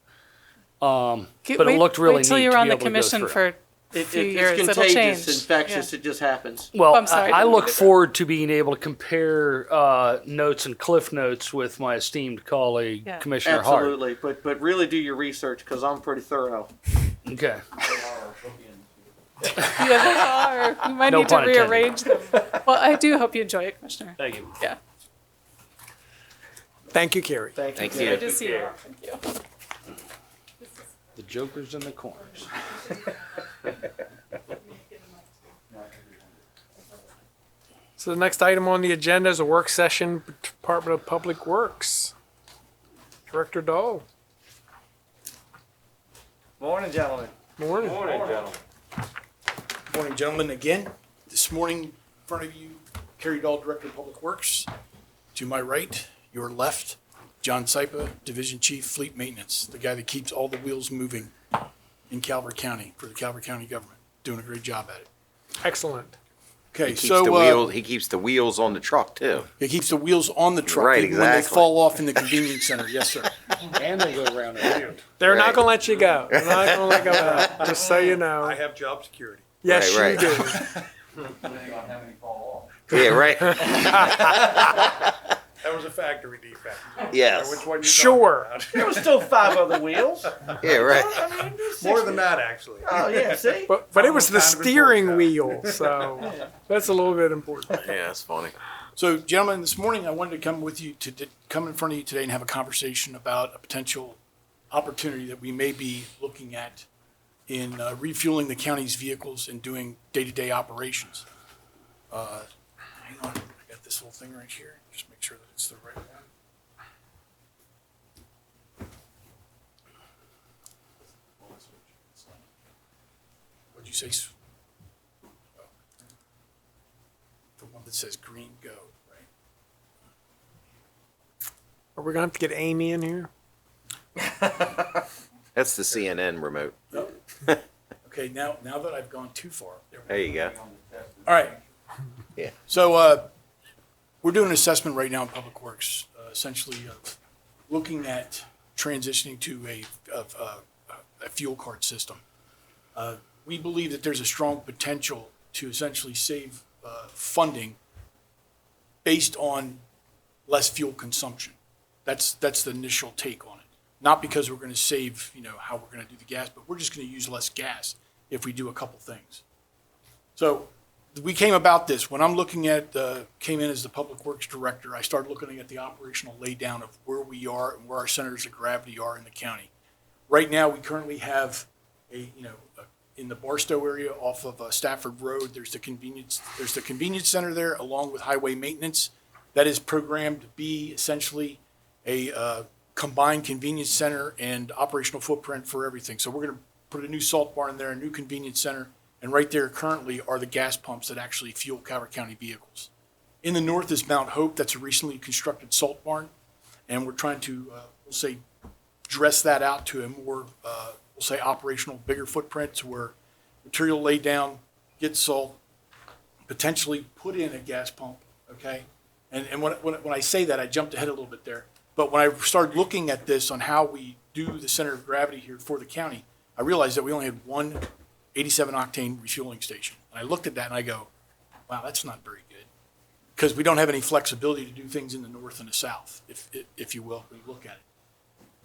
but it looked really Wait till neat you're to on be the able to go commission through. for a few years. It's It'll contagious, change. infectious. Yeah. It just happens. Well, I'm sorry. I look forward to being able to compare notes and cliff notes with my esteemed colleague, Yeah. Commissioner Hart. Absolutely, but really do your research, because I'm pretty thorough. Okay. Yeah, they are. You might No need to pun intended. rearrange them. Well, I do hope you enjoy it, Commissioner. Thank you. Yeah. Thank you, Carrie. Thank you. Good to see you all. Thank you. The joker's in the corners. So the next item on the agenda is a work session, Department of Public Works. Director Dahl. Morning, gentlemen. Morning. Morning, gentlemen. Again, this morning, in front of you, Kerry Dahl, Director of Public Works. To my right, your left, John Sypa, Division Chief, Fleet Maintenance, the guy that keeps all the wheels moving in Calvert County for the Calvert County government. Doing a great job at it. Excellent. Okay, He keeps so the wheels. He keeps the wheels on the truck too. he keeps the wheels on the truck, Right, even when they exactly. fall off in the convenience center. Yes, sir. And they go around the field. They're not Right. going to let you go. They're not going to let go out, just so you know. I have job security. Yes, Right, you do. Yeah, right. That was a factory defect. Yes. Which one you Sure. talking There were still 5 other wheels. Yeah, right. about? More than that, actually. Oh yeah, see. But it was the Kind of steering important. wheel, so that's a little bit important. Yeah, that's funny. So, gentlemen, this morning I wanted to come with you come in front of you today and have a conversation about a potential opportunity that we may be looking at in refueling the county's vehicles and doing day-to-day operations. Hang on, I got this little thing right here. Just make sure that it's the right one. What'd you say? Oh. The one that says green go, right? Are we going to have to get Amy in here? That's the CNN remote. Okay, now that I've gone too far. There you go. All right. Yeah. So we're doing an assessment right now in Public Works, essentially looking at transitioning to a fuel card system. We believe that there's a strong potential to essentially save funding based on less fuel consumption. That's the initial take on it. Not because we're going to save, how we're going to do the gas, but we're just going to use less gas if we do a couple things. So we came about this. When I'm looking at, came in as the Public Works Director, I started looking at the operational laydown of where we are and where our centers of gravity are in the county. Right now, we currently have in the Barstow area off of Stafford Road, there's the convenience center there along with highway maintenance. That is programmed to be essentially a combined convenience center and operational footprint for everything. So we're going to put a new salt barn there, a new convenience center, and right there currently are the gas pumps that actually fuel Calvert County vehicles. In the north is Mount Hope. That's a recently constructed salt barn, and we're trying to, dress that out to a more, operational, bigger footprint to where material laid down, get salt, potentially put in a gas pump, okay? And when I say that, I jumped ahead a little bit there. But when I started looking at this on how we do the center of gravity here for the county, I realized that we only had one 87 octane refueling station. And I looked at that and I go, wow, that's not very good. Because we don't have any flexibility to do things in the north and the south, if you will, when you look at it.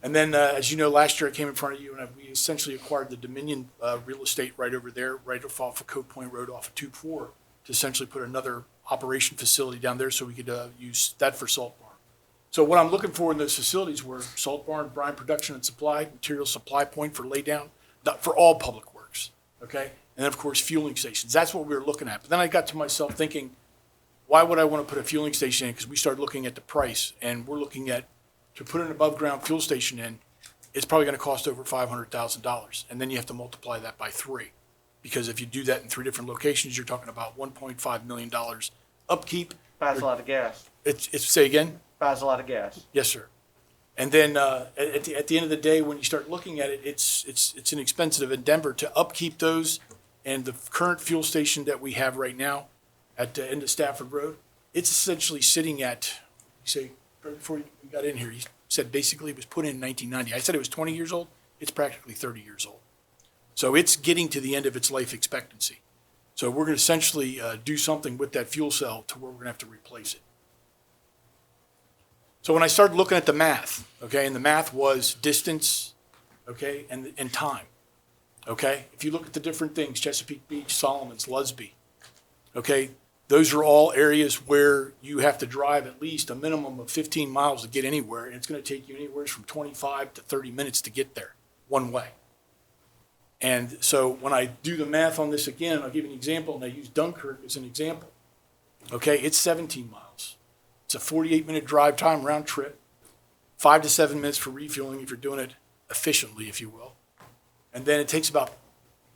And then, as you know, last year I came in front of you and we essentially acquired the Dominion real estate right over there, right off of Cove Point Road off of 2-4 to essentially put another operation facility down there so we could use that for salt barn. So what I'm looking for in those facilities were salt barn, brine production and supply, material supply point for laydown, for all public works, okay? and then of course fueling stations. That's what we were looking at. But then I got to myself thinking, why would I want to put a fueling station in? Because we started looking at the price, and we're looking at, to put an above ground fuel station in, it's probably going to cost over $500,000. And then you have to multiply that by 3. Because if you do that in 3 different locations, you're talking about $1.5 million upkeep. Buys a lot of gas. It's say again? Buys a lot of gas. Yes, sir. And then at the end of the day, when you start looking at it, it's an expensive endeavor to upkeep those. And the current fuel station that we have right now at the end of Stafford Road, it's essentially sitting at, you say, before you got in here, you said basically it was put in 1990. I said it was 20 years old. It's practically 30 years old. So it's getting to the end of its life expectancy. So we're going to essentially do something with that fuel cell to where we're going to have to replace it. So when I started looking at the math, okay, and the math was distance, okay, and time, okay? If you look at the different things, Chesapeake Beach, Solomons, Lusby, okay, those are all areas where you have to drive at least a minimum of 15 miles to get anywhere, and it's going to take you anywhere from 25 to 30 minutes to get there, one way. And so when I do the math on this again, I'll give you an example, and I use Dunkirk as an example. Okay, it's 17 miles. It's a 48-minute drive time round trip, 5 to 7 minutes for refueling if you're doing it efficiently, if you will. And then it takes about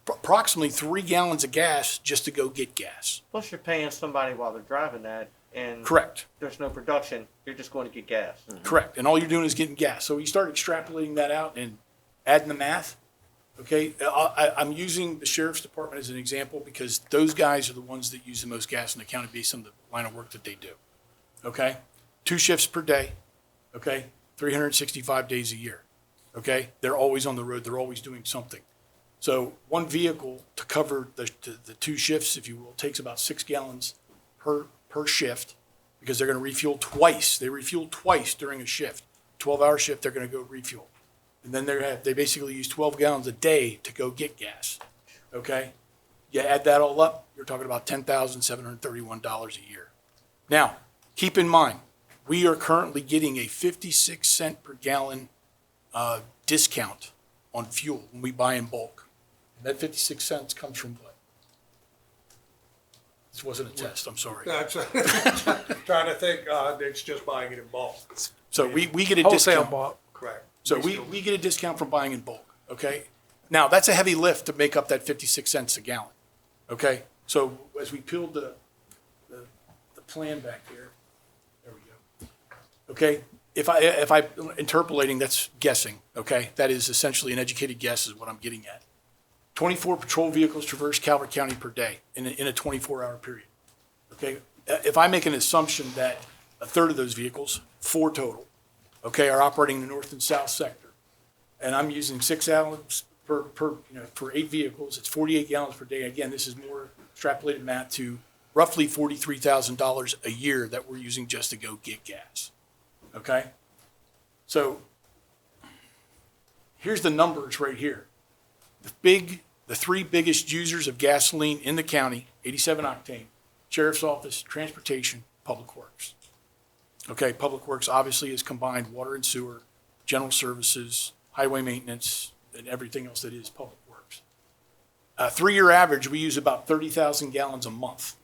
approximately 3 gallons of gas just to go get gas. Plus, you're paying somebody while they're driving that, and Correct. There's no production. You're just going to get gas. Correct. And all you're doing is getting gas. So you start extrapolating that out and adding the math. Okay, I'm using the sheriff's department as an example because those guys are the ones that use the most gas in the county based on the line of work that they do. Okay, 2 shifts per day. Okay, 365 days a year. Okay, they're always on the road. They're always doing something. So one vehicle to cover the 2 shifts, if you will, takes about 6 gallons per shift because they're going to refuel twice. They refuel twice during a shift. 12-hour shift, they're going to go refuel. And then they basically use 12 gallons a day to go get gas. Okay? You add that all up, you're talking about $10,731 a year. Now, keep in mind, we are currently getting a 56 cent per gallon discount on fuel when we buy in bulk. And that 56 cents comes from what? This wasn't a test, I'm sorry. That's trying to think, it's just buying it in bulk. So we get a Wholesale discount. bulk. Correct. So we get a discount from buying in bulk, okay? Now, that's a heavy lift to make up that 56 cents a gallon, okay? So as we peeled the plan back here, there we go. Okay, if I interpolating, that's guessing, okay? That is essentially an educated guess is what I'm getting at. 24 patrol vehicles traverse Calvert County per day in a 24-hour period, okay? If I make an assumption that a third of those vehicles, 4 total, okay, are operating in the north and south sector. And I'm using 6 gallons per for 8 vehicles. It's 48 gallons per day. Again, this is more extrapolated math to roughly $43,000 a year that we're using just to go get gas. Okay? So here's the numbers right here. The 3 biggest users of gasoline in the county, 87 octane, Sheriff's Office, Transportation, Public Works. Okay, Public Works obviously is combined water and sewer, general services, highway maintenance, and everything else that is Public Works. 3-year average, we use about 30,000 gallons a month.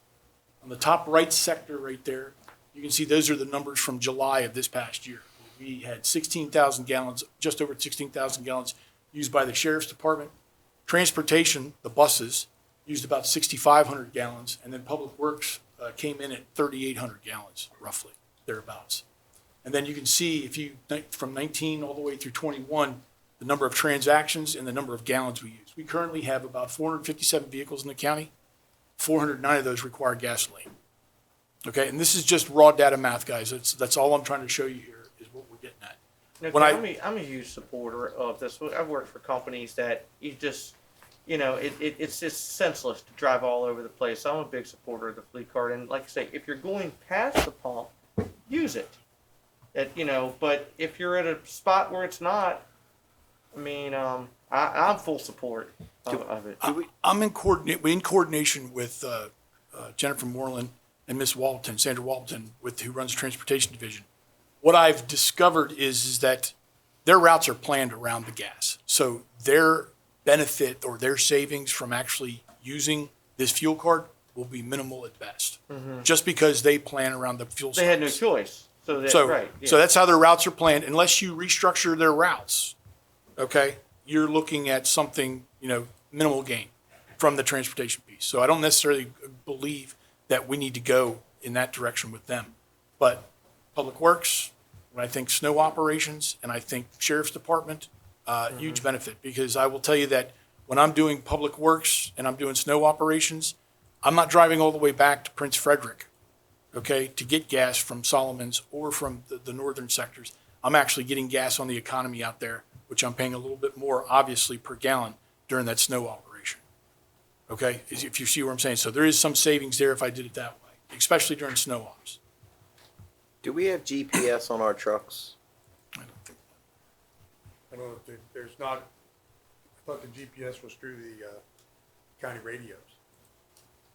On the top right sector right there, you can see those are the numbers from July of this past year. We had 16,000 gallons, just over 16,000 gallons used by the Sheriff's Department. Transportation, the buses, used about 6,500 gallons, and then Public Works came in at 3,800 gallons, roughly. Thereabouts. And then you can see if you from 19 all the way through 21, the number of transactions and the number of gallons we use. We currently have about 457 vehicles in the county. 409 of those require gasoline. Okay, and this is just raw data math, guys. That's all I'm trying to show you here is what we're getting at. Now, I'm a huge supporter of this. I've worked for companies that you just, it's just senseless to drive all over the place. I'm a big supporter of the fleet card, and like I say, if you're going past the pump, use it. But if you're at a spot where it's not, I mean, I'm full support of it. I'm in coordination with Jennifer Moreland and Miss Walton, Sandra Walton, who runs the Transportation Division. What I've discovered is that their routes are planned around the gas. So their benefit or their savings from actually using this fuel card will be minimal at best. Just because they plan around the fuel They had no stops. choice. So that's So, right. Yeah. so that's how their routes are planned. Unless you restructure their routes, okay, you're looking at something, minimal gain from the transportation piece. So I don't necessarily believe that we need to go in that direction with them. But Public Works, when I think snow operations, and I think Sheriff's Department, huge benefit. Because I will tell you that when I'm doing Public Works and I'm doing snow operations, I'm not driving all the way back to Prince Frederick, okay, to get gas from Solomon's or from the northern sectors. I'm actually getting gas on the economy out there, which I'm paying a little bit more, obviously, per gallon during that snow operation. Okay, if you see what I'm saying. So there is some savings there if I did it that way, especially during snow ops. Do we have GPS on our trucks? I don't know if there's not, I thought the GPS was through the county radios.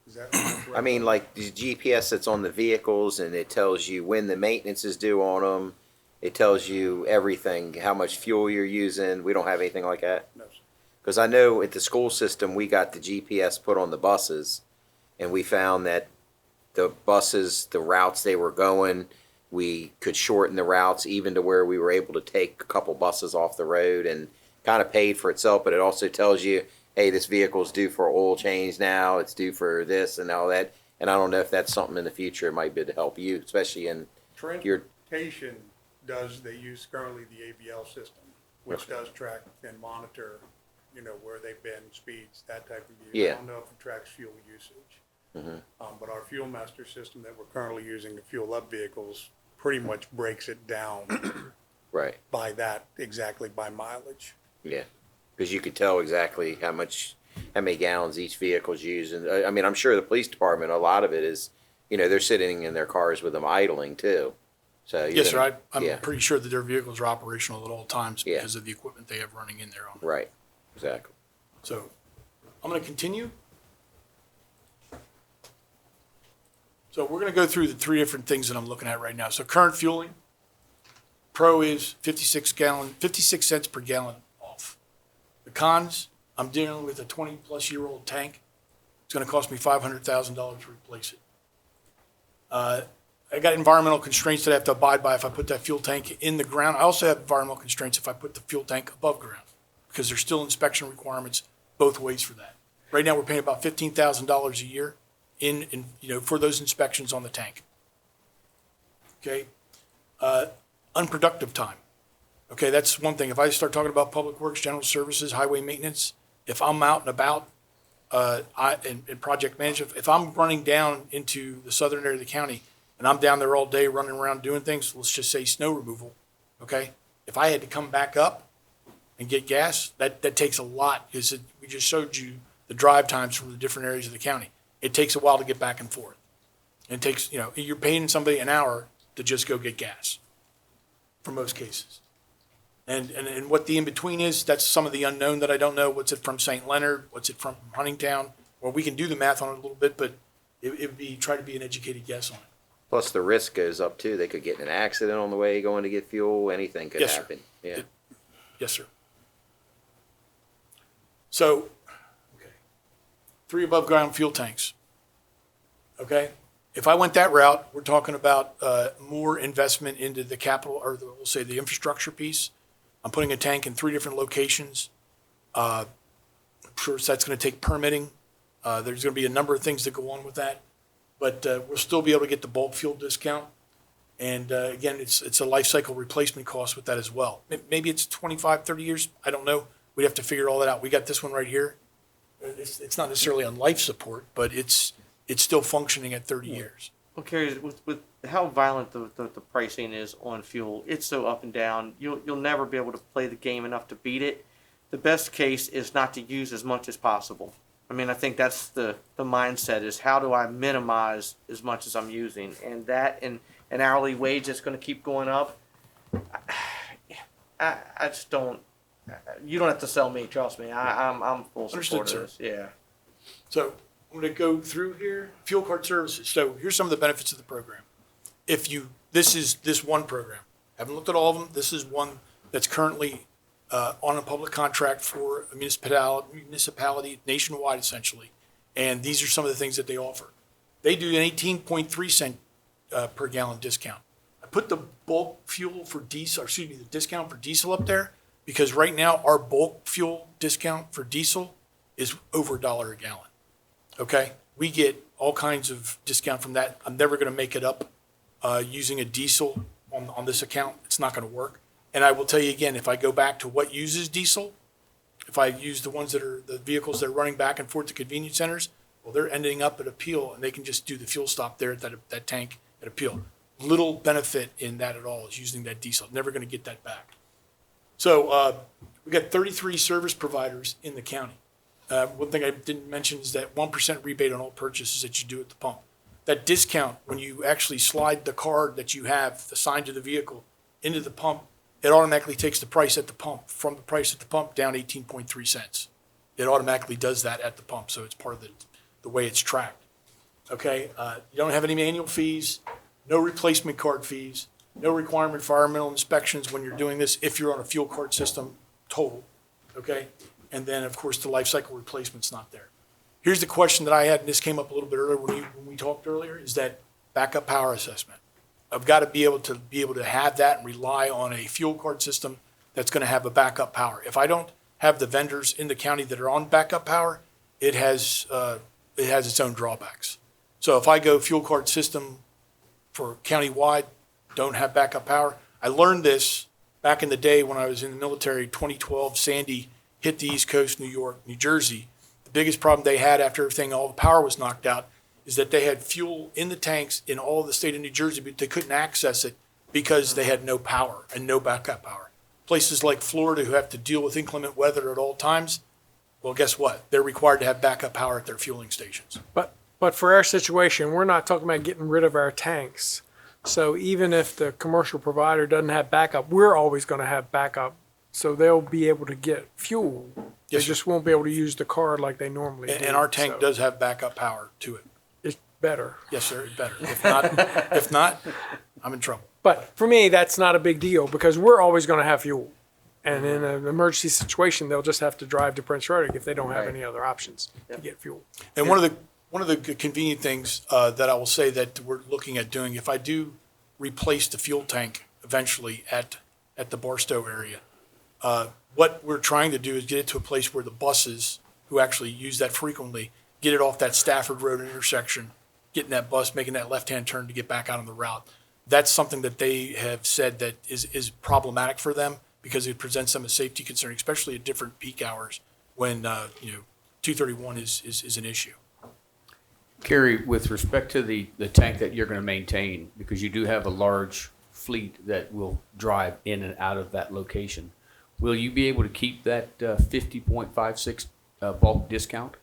Is that correct? I mean, like the GPS that's on the vehicles and it tells you when the maintenance is due on them. It tells you everything, how much fuel you're using. We don't have anything like that? No, sir. Because I know at the school system, we got the GPS put on the buses and we found that the buses, the routes they were going, we could shorten the routes even to where we were able to take a couple buses off the road and kind of paid for itself. But it also tells you, hey, this vehicle's due for oil change now, it's due for this and all that. And I don't know if that's something in the future it might be to help you, especially in your. Transportation they use currently the ABL system, which does track and monitor, where they've been, speeds, that type of use. Yeah. I don't know if it tracks fuel usage. But our Fuel Master system that we're currently using to fuel up vehicles pretty much breaks it down Right. by mileage. Yeah, because you could tell exactly how many gallons each vehicle's using. I mean, I'm sure the police department, a lot of it is, they're sitting in their cars with them idling too. So Yes, sir. I'm yeah. pretty sure that their vehicles are operational at all times Yeah. because of the equipment they have running in there on. Right, exactly. So I'm going to continue. So we're going to go through the three different things that I'm looking at right now. So current fueling, pro is 56 cents per gallon off. The cons, I'm dealing with a 20-plus-year-old tank. It's going to cost me $500,000 to replace it. I got environmental constraints that I have to abide by if I put that fuel tank in the ground. I also have environmental constraints if I put the fuel tank above ground because there's still inspection requirements both ways for that. Right now, we're paying about $15,000 a year for those inspections on the tank. Okay. Unproductive time. Okay, that's one thing. If I start talking about public works, general services, highway maintenance, if I'm out and about in project management, if I'm running down into the southern area of the county and I'm down there all day running around doing things, let's just say snow removal, okay? If I had to come back up and get gas, that takes a lot because we just showed you the drive times from the different areas of the county. It takes a while to get back and forth. It takes, you're paying somebody an hour to just go get gas for most cases. And what the in-between is, that's some of the unknown that I don't know. What's it from St. Leonard? What's it from Huntingtown? Well, we can do the math on it a little bit, but it would be, try to be an educated guess on it. Plus the risk goes up too. They could get in an accident on the way going to get fuel. Anything could Yes, sir. happen. Yeah. Yes, sir. So, okay, 3 above ground fuel tanks. Okay, if I went that route, we're talking about more investment into the capital, or we'll say the infrastructure piece. I'm putting a tank in 3 different locations. I'm sure that's going to take permitting. There's going to be a number of things that go on with that, but we'll still be able to get the bulk fuel discount. And again, it's a life cycle replacement cost with that as well. Maybe it's 25, 30 years. I don't know. We'd have to figure all that out. We got this one right here. It's not necessarily on life support, but it's still functioning at 30 years. Okay, with how violent the pricing is on fuel, it's so up and down. You'll never be able to play the game enough to beat it. The best case is not to use as much as possible. I mean, I think that's the mindset is how do I minimize as much as I'm using, and that and an hourly wage that's going to keep going up. I just don't. You don't have to sell me. Trust me. I'm full support of this. Yeah. So I'm going to go through here. Fuel card services. So here's some of the benefits of the program. This is this one program. Haven't looked at all of them. This is one that's currently on a public contract for a municipality nationwide, essentially. And these are some of the things that they offer. They do an 18.3 cent per gallon discount. I put the bulk fuel for diesel, or excuse me, the discount for diesel up there because right now our bulk fuel discount for diesel is over $1 a gallon. Okay? We get all kinds of discount from that. I'm never going to make it up using a diesel on this account. It's not going to work. And I will tell you again, if I go back to what uses diesel, if I use the ones that are the vehicles that are running back and forth to convenience centers, well, they're ending up at Appeal and they can just do the fuel stop there at that tank at Appeal. Little benefit in that at all is using that diesel. Never going to get that back. So we got 33 service providers in the county. One thing I didn't mention is that 1% rebate on all purchases that you do at the pump. That discount, when you actually slide the card that you have assigned to the vehicle into the pump, it automatically takes the price at the pump from the price at the pump down 18.3 cents. It automatically does that at the pump, so it's part of the way it's tracked. Okay, you don't have any manual fees, no replacement card fees, no requirement for environmental inspections when you're doing this if you're on a fuel card system total. Okay, and then of course the life cycle replacement's not there. Here's the question that I had, and this came up a little bit earlier when we talked earlier, is that backup power assessment. I've got to be able to have that and rely on a fuel card system that's going to have a backup power. If I don't have the vendors in the county that are on backup power, it has its own drawbacks. So if I go fuel card system for countywide, don't have backup power. I learned this back in the day when I was in the military. 2012 Sandy hit the East Coast, New York, New Jersey. The biggest problem they had after everything, all the power was knocked out, is that they had fuel in the tanks in all of the state of New Jersey, but they couldn't access it because they had no power and no backup power. Places like Florida who have to deal with inclement weather at all times, well, guess what? They're required to have backup power at their fueling stations. But for our situation, we're not talking about getting rid of our tanks. So even if the commercial provider doesn't have backup, we're always going to have backup. So they'll be able to get fuel. They Yes, sir. just won't be able to use the card like they normally do. And our tank So does have backup power to it. It's better. Yes, sir, it's better. If not, I'm in trouble. But for me, that's not a big deal because we're always going to have fuel. And in an emergency situation, they'll just have to drive to Prince Rotary if they don't have any other options to get fuel. And one of the convenient things that I will say that we're looking at doing, if I do replace the fuel tank eventually at the Barstow area, what we're trying to do is get it to a place where the buses who actually use that frequently get it off that Stafford Road intersection, getting that bus, making that left-hand turn to get back out on the route. That's something that they have said that is problematic for them because it presents them a safety concern, especially at different peak hours when 231 is an issue. Kerry, with respect to the tank that you're going to maintain, because you do have a large fleet that will drive in and out of that location, will you be able to keep that 50.56 bulk discount?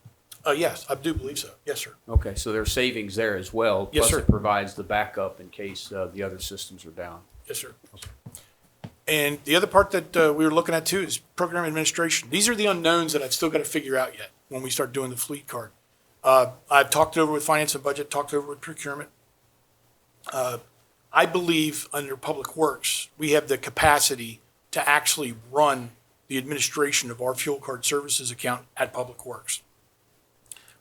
Yes, I do believe so. Yes, sir. Okay, so there's savings there as well. Yes, plus sir. it provides the backup in case the other systems are down. Yes, sir. And the other part that we were looking at too is program administration. These are the unknowns that I've still got to figure out yet when we start doing the fleet card. I've talked it over with finance and budget, talked it over with procurement. I believe under Public Works, we have the capacity to actually run the administration of our fuel card services account at Public Works.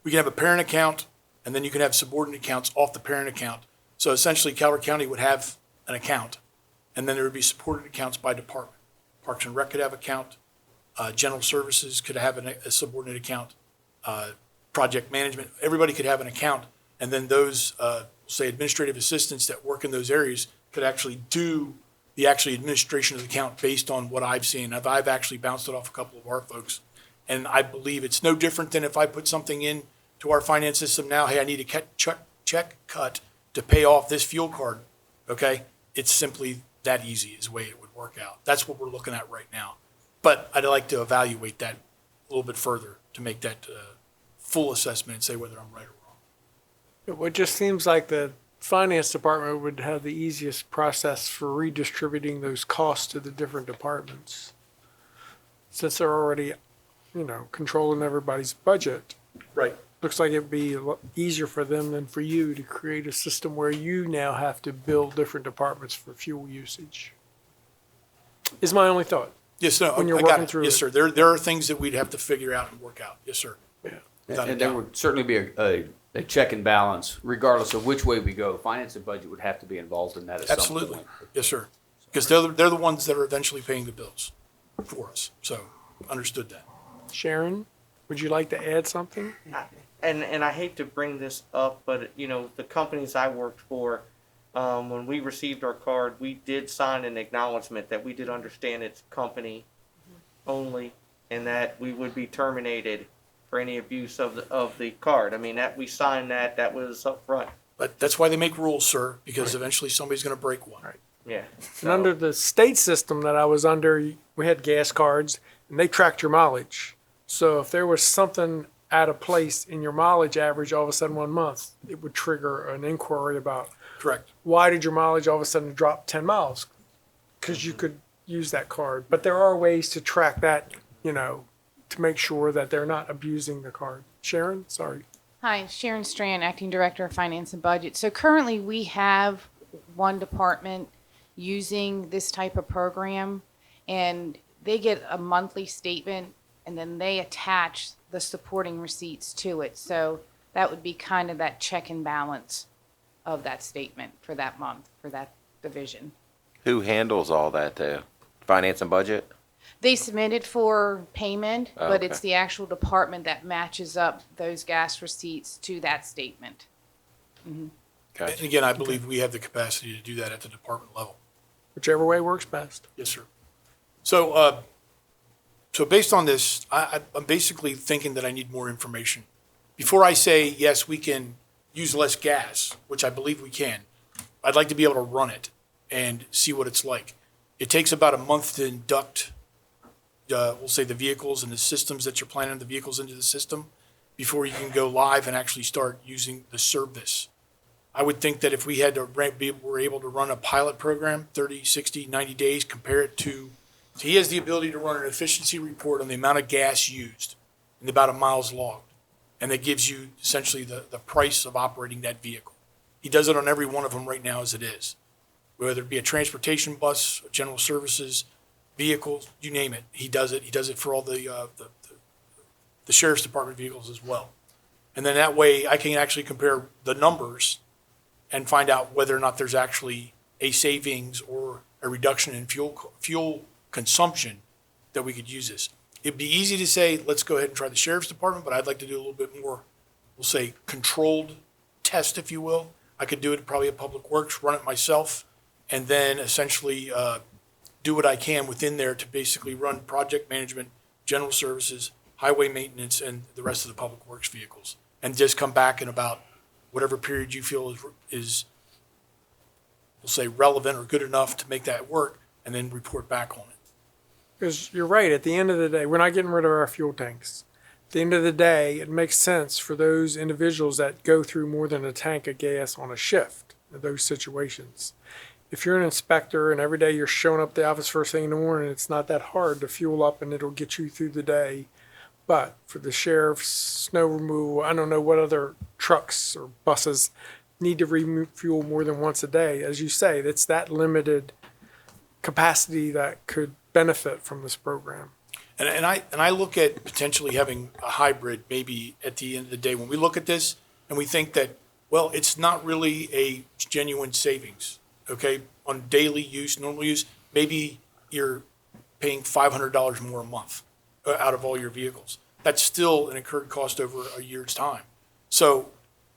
We can have a parent account, and then you can have subordinate accounts off the parent account. So essentially, Calvert County would have an account, and then there would be supported accounts by department. Parks and Rec could have an account. General Services could have a subordinate account. Project management, everybody could have an account, and then those, say, administrative assistants that work in those areas could actually do the actual administration of the account based on what I've seen. I've actually bounced it off a couple of our folks, and I believe it's no different than if I put something in to our finance system now, hey, I need a check cut to pay off this fuel card, okay? It's simply that easy is the way it would work out. That's what we're looking at right now. But I'd like to evaluate that a little bit further to make that full assessment and say whether I'm right or wrong. It just seems like the finance department would have the easiest process for redistributing those costs to the different departments. Since they're already, controlling everybody's budget. Right. Looks like it'd be a lot easier for them than for you to create a system where you now have to bill different departments for fuel usage. Is my only thought. Yes, no, When you're I got working it. through Yes, it. sir. There are things that we'd have to figure out and work out. Yes, sir. Yeah. without a And there doubt. would certainly be a check and balance regardless of which way we go. Finance and budget would have to be involved in that at some Absolutely. point. Yes, sir. Because they're the ones that are eventually paying the bills for us. So, understood that. Sharon, would you like to add something? And I hate to bring this up, but you know, the companies I worked for, when we received our card, we did sign an acknowledgement that we did understand it's company only, and that we would be terminated for any abuse of the card. I mean, that we signed that was up front. But that's why they make rules, sir, because eventually somebody's going to break one. Right. Yeah. And under the state system that I was under, we had gas cards, and they tracked your mileage. So if there was something out of place in your mileage average all of a sudden 1 month, it would trigger an inquiry about Correct. why did your mileage all of a sudden drop 10 miles? Because you could use that card. But there are ways to track that, you know, to make sure that they're not abusing the card. Sharon, sorry. Hi, Sharon Strand, Acting Director of Finance and Budget. So currently, we have one department using this type of program, and they get a monthly statement, and then they attach the supporting receipts to it. So that would be kind of that check and balance of that statement for that month, for that division. Who handles all that though? Finance and budget? They submit it for payment, Oh, but okay. it's the actual department that matches up those gas receipts to that statement. And again, I believe we have the capacity to do that at the department level. Whichever way works best. Yes, sir. So, so based on this, I'm basically thinking that I need more information. Before I say, yes, we can use less gas, which I believe we can, I'd like to be able to run it and see what it's like. It takes about a month to induct, we'll say, the vehicles and the systems that you're planning the vehicles into the system before you can go live and actually start using the service. I would think that if we had to were able to run a pilot program, 30, 60, 90 days, compare it to, so he has the ability to run an efficiency report on the amount of gas used and the amount of miles logged. And that gives you essentially the price of operating that vehicle. He does it on every one of them right now as it is. Whether it be a transportation bus, general services, vehicles, you name it, he does it. He does it for all the sheriff's department vehicles as well. And then that way I can actually compare the numbers and find out whether or not there's actually a savings or a reduction in fuel consumption that we could use this. It'd be easy to say, let's go ahead and try the sheriff's department, but I'd like to do a little bit more, we'll say, controlled test, if you will. I could do it probably at Public Works, run it myself, and then essentially do what I can within there to basically run project management, general services, highway maintenance, and the rest of the Public Works vehicles. And just come back in about whatever period you feel is, we'll say, relevant or good enough to make that work, and then report back on it. Because you're right, at the end of the day, we're not getting rid of our fuel tanks. At the end of the day, it makes sense for those individuals that go through more than a tank of gas on a shift in those situations. If you're an inspector and every day you're showing up at the office first thing in the morning, it's not that hard to fuel up and it'll get you through the day. But for the sheriff's, snow removal, I don't know what other trucks or buses need to refuel more than once a day. As you say, it's that limited capacity that could benefit from this program. And I look at potentially having a hybrid maybe at the end of the day. When we look at this and we think that, well, it's not really a genuine savings, okay? On daily use, normal use, maybe you're paying $500 more a month out of all your vehicles. That's still an incurred cost over a year's time. So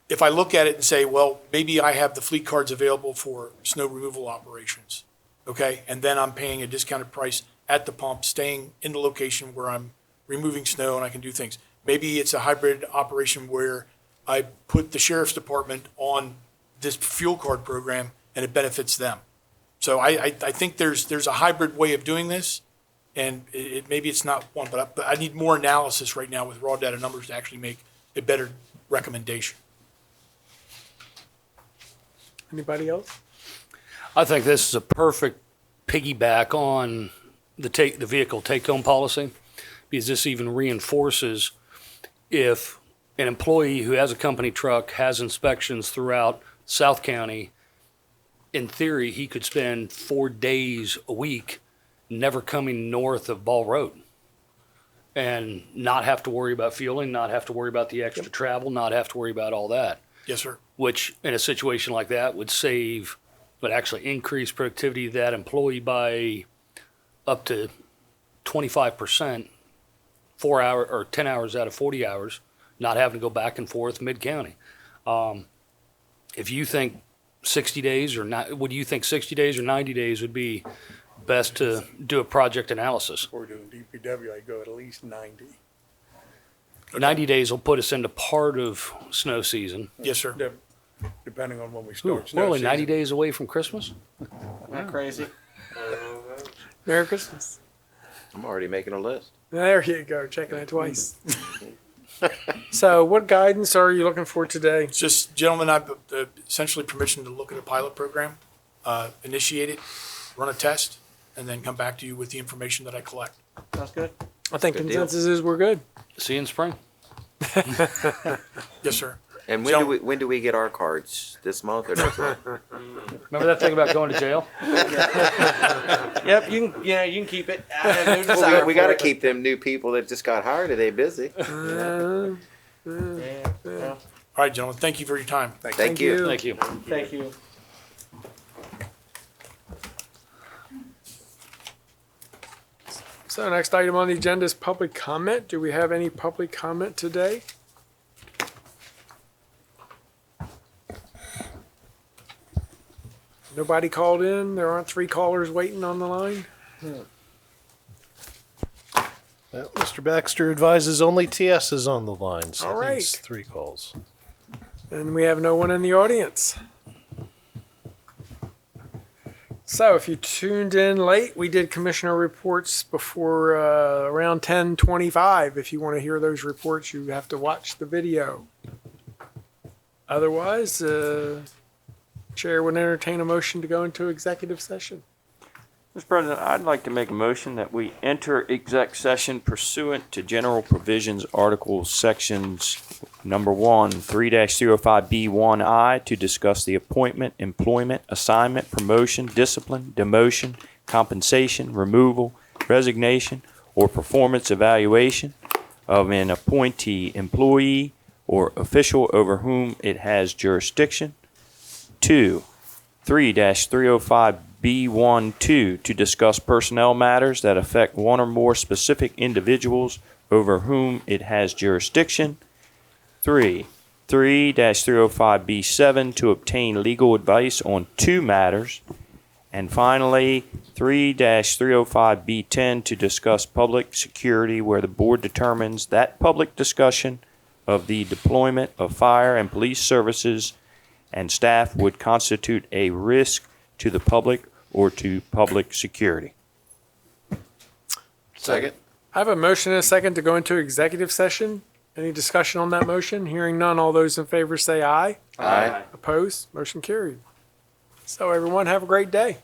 if I look at it and say, well, maybe I have the fleet cards available for snow removal operations, okay? And then I'm paying a discounted price at the pump, staying in the location where I'm removing snow and I can do things. Maybe it's a hybrid operation where I put the sheriff's department on this fuel card program and it benefits them. So I think there's a hybrid way of doing this, and maybe it's not one, but I need more analysis right now with raw data numbers to actually make a better recommendation. Anybody else? I think this is a perfect piggyback on the vehicle take-home policy, because this even reinforces if an employee who has a company truck has inspections throughout South County, in theory, he could spend 4 days a week never coming north of Ball Road. and not have to worry about fueling, not have to worry about the extra travel, not have to worry about all that. Yes, sir. Which in a situation like that would actually increase productivity of that employee by up to 25%, 4 hour or 10 hours out of 40 hours, not having to go back and forth mid-county. If you think 60 days or not, would you think 60 days or 90 days would be best to do a project analysis? If we're doing DPW, I go at least 90. 90 days will put us into part of snow season. Yes, sir. Depending on when we Ooh, start. we're only 90 days away from Christmas? Isn't that crazy? Merry Christmas. I'm already making a list. There you go, checking it twice. So what guidance are you looking for today? It's just, gentlemen, I've essentially permission to look at a pilot program, initiate it, run a test, and then come back to you with the information that I collect. Sounds good. I think Good deal. consensus is we're good. See you in spring. Yes, sir. And when do we get our cards? This month or next month? Remember that thing about going to jail? Yep, you can keep it. Well, we got to keep them new people that just got hired. Are they busy? All right, gentlemen, thank you for your time. Thank you. Thank you. Thank you. So next item on the agenda is public comment. Do we have any public comment today? Nobody called in? There aren't 3 callers waiting on the line? Well, Mr. Baxter advises only TS is on the line, so All I think right. it's 3 calls. And we have no one in the audience. So if you tuned in late, we did commissioner reports before around 10:25. If you want to hear those reports, you have to watch the video. Otherwise, Chair would entertain a motion to go into executive session. Mr. President, I'd like to make a motion that we enter exec session pursuant to general provisions, articles, sections number 1, 3-305B1I to discuss the appointment, employment, assignment, promotion, discipline, demotion, compensation, removal, resignation, or performance evaluation of an appointee, employee, or official over whom it has jurisdiction. 2, 3-305B12 to discuss personnel matters that affect one or more specific individuals over whom it has jurisdiction. 3-305B7 to obtain legal advice on 2 matters. And finally, 3-305B10 to discuss public security where the board determines that public discussion of the deployment of fire and police services and staff would constitute a risk to the public or to public security. Second. I have a motion and a second to go into executive session. Any discussion on that motion? Hearing none, all those in favor say aye. Aye. Opposed? Motion carried. So everyone have a great day.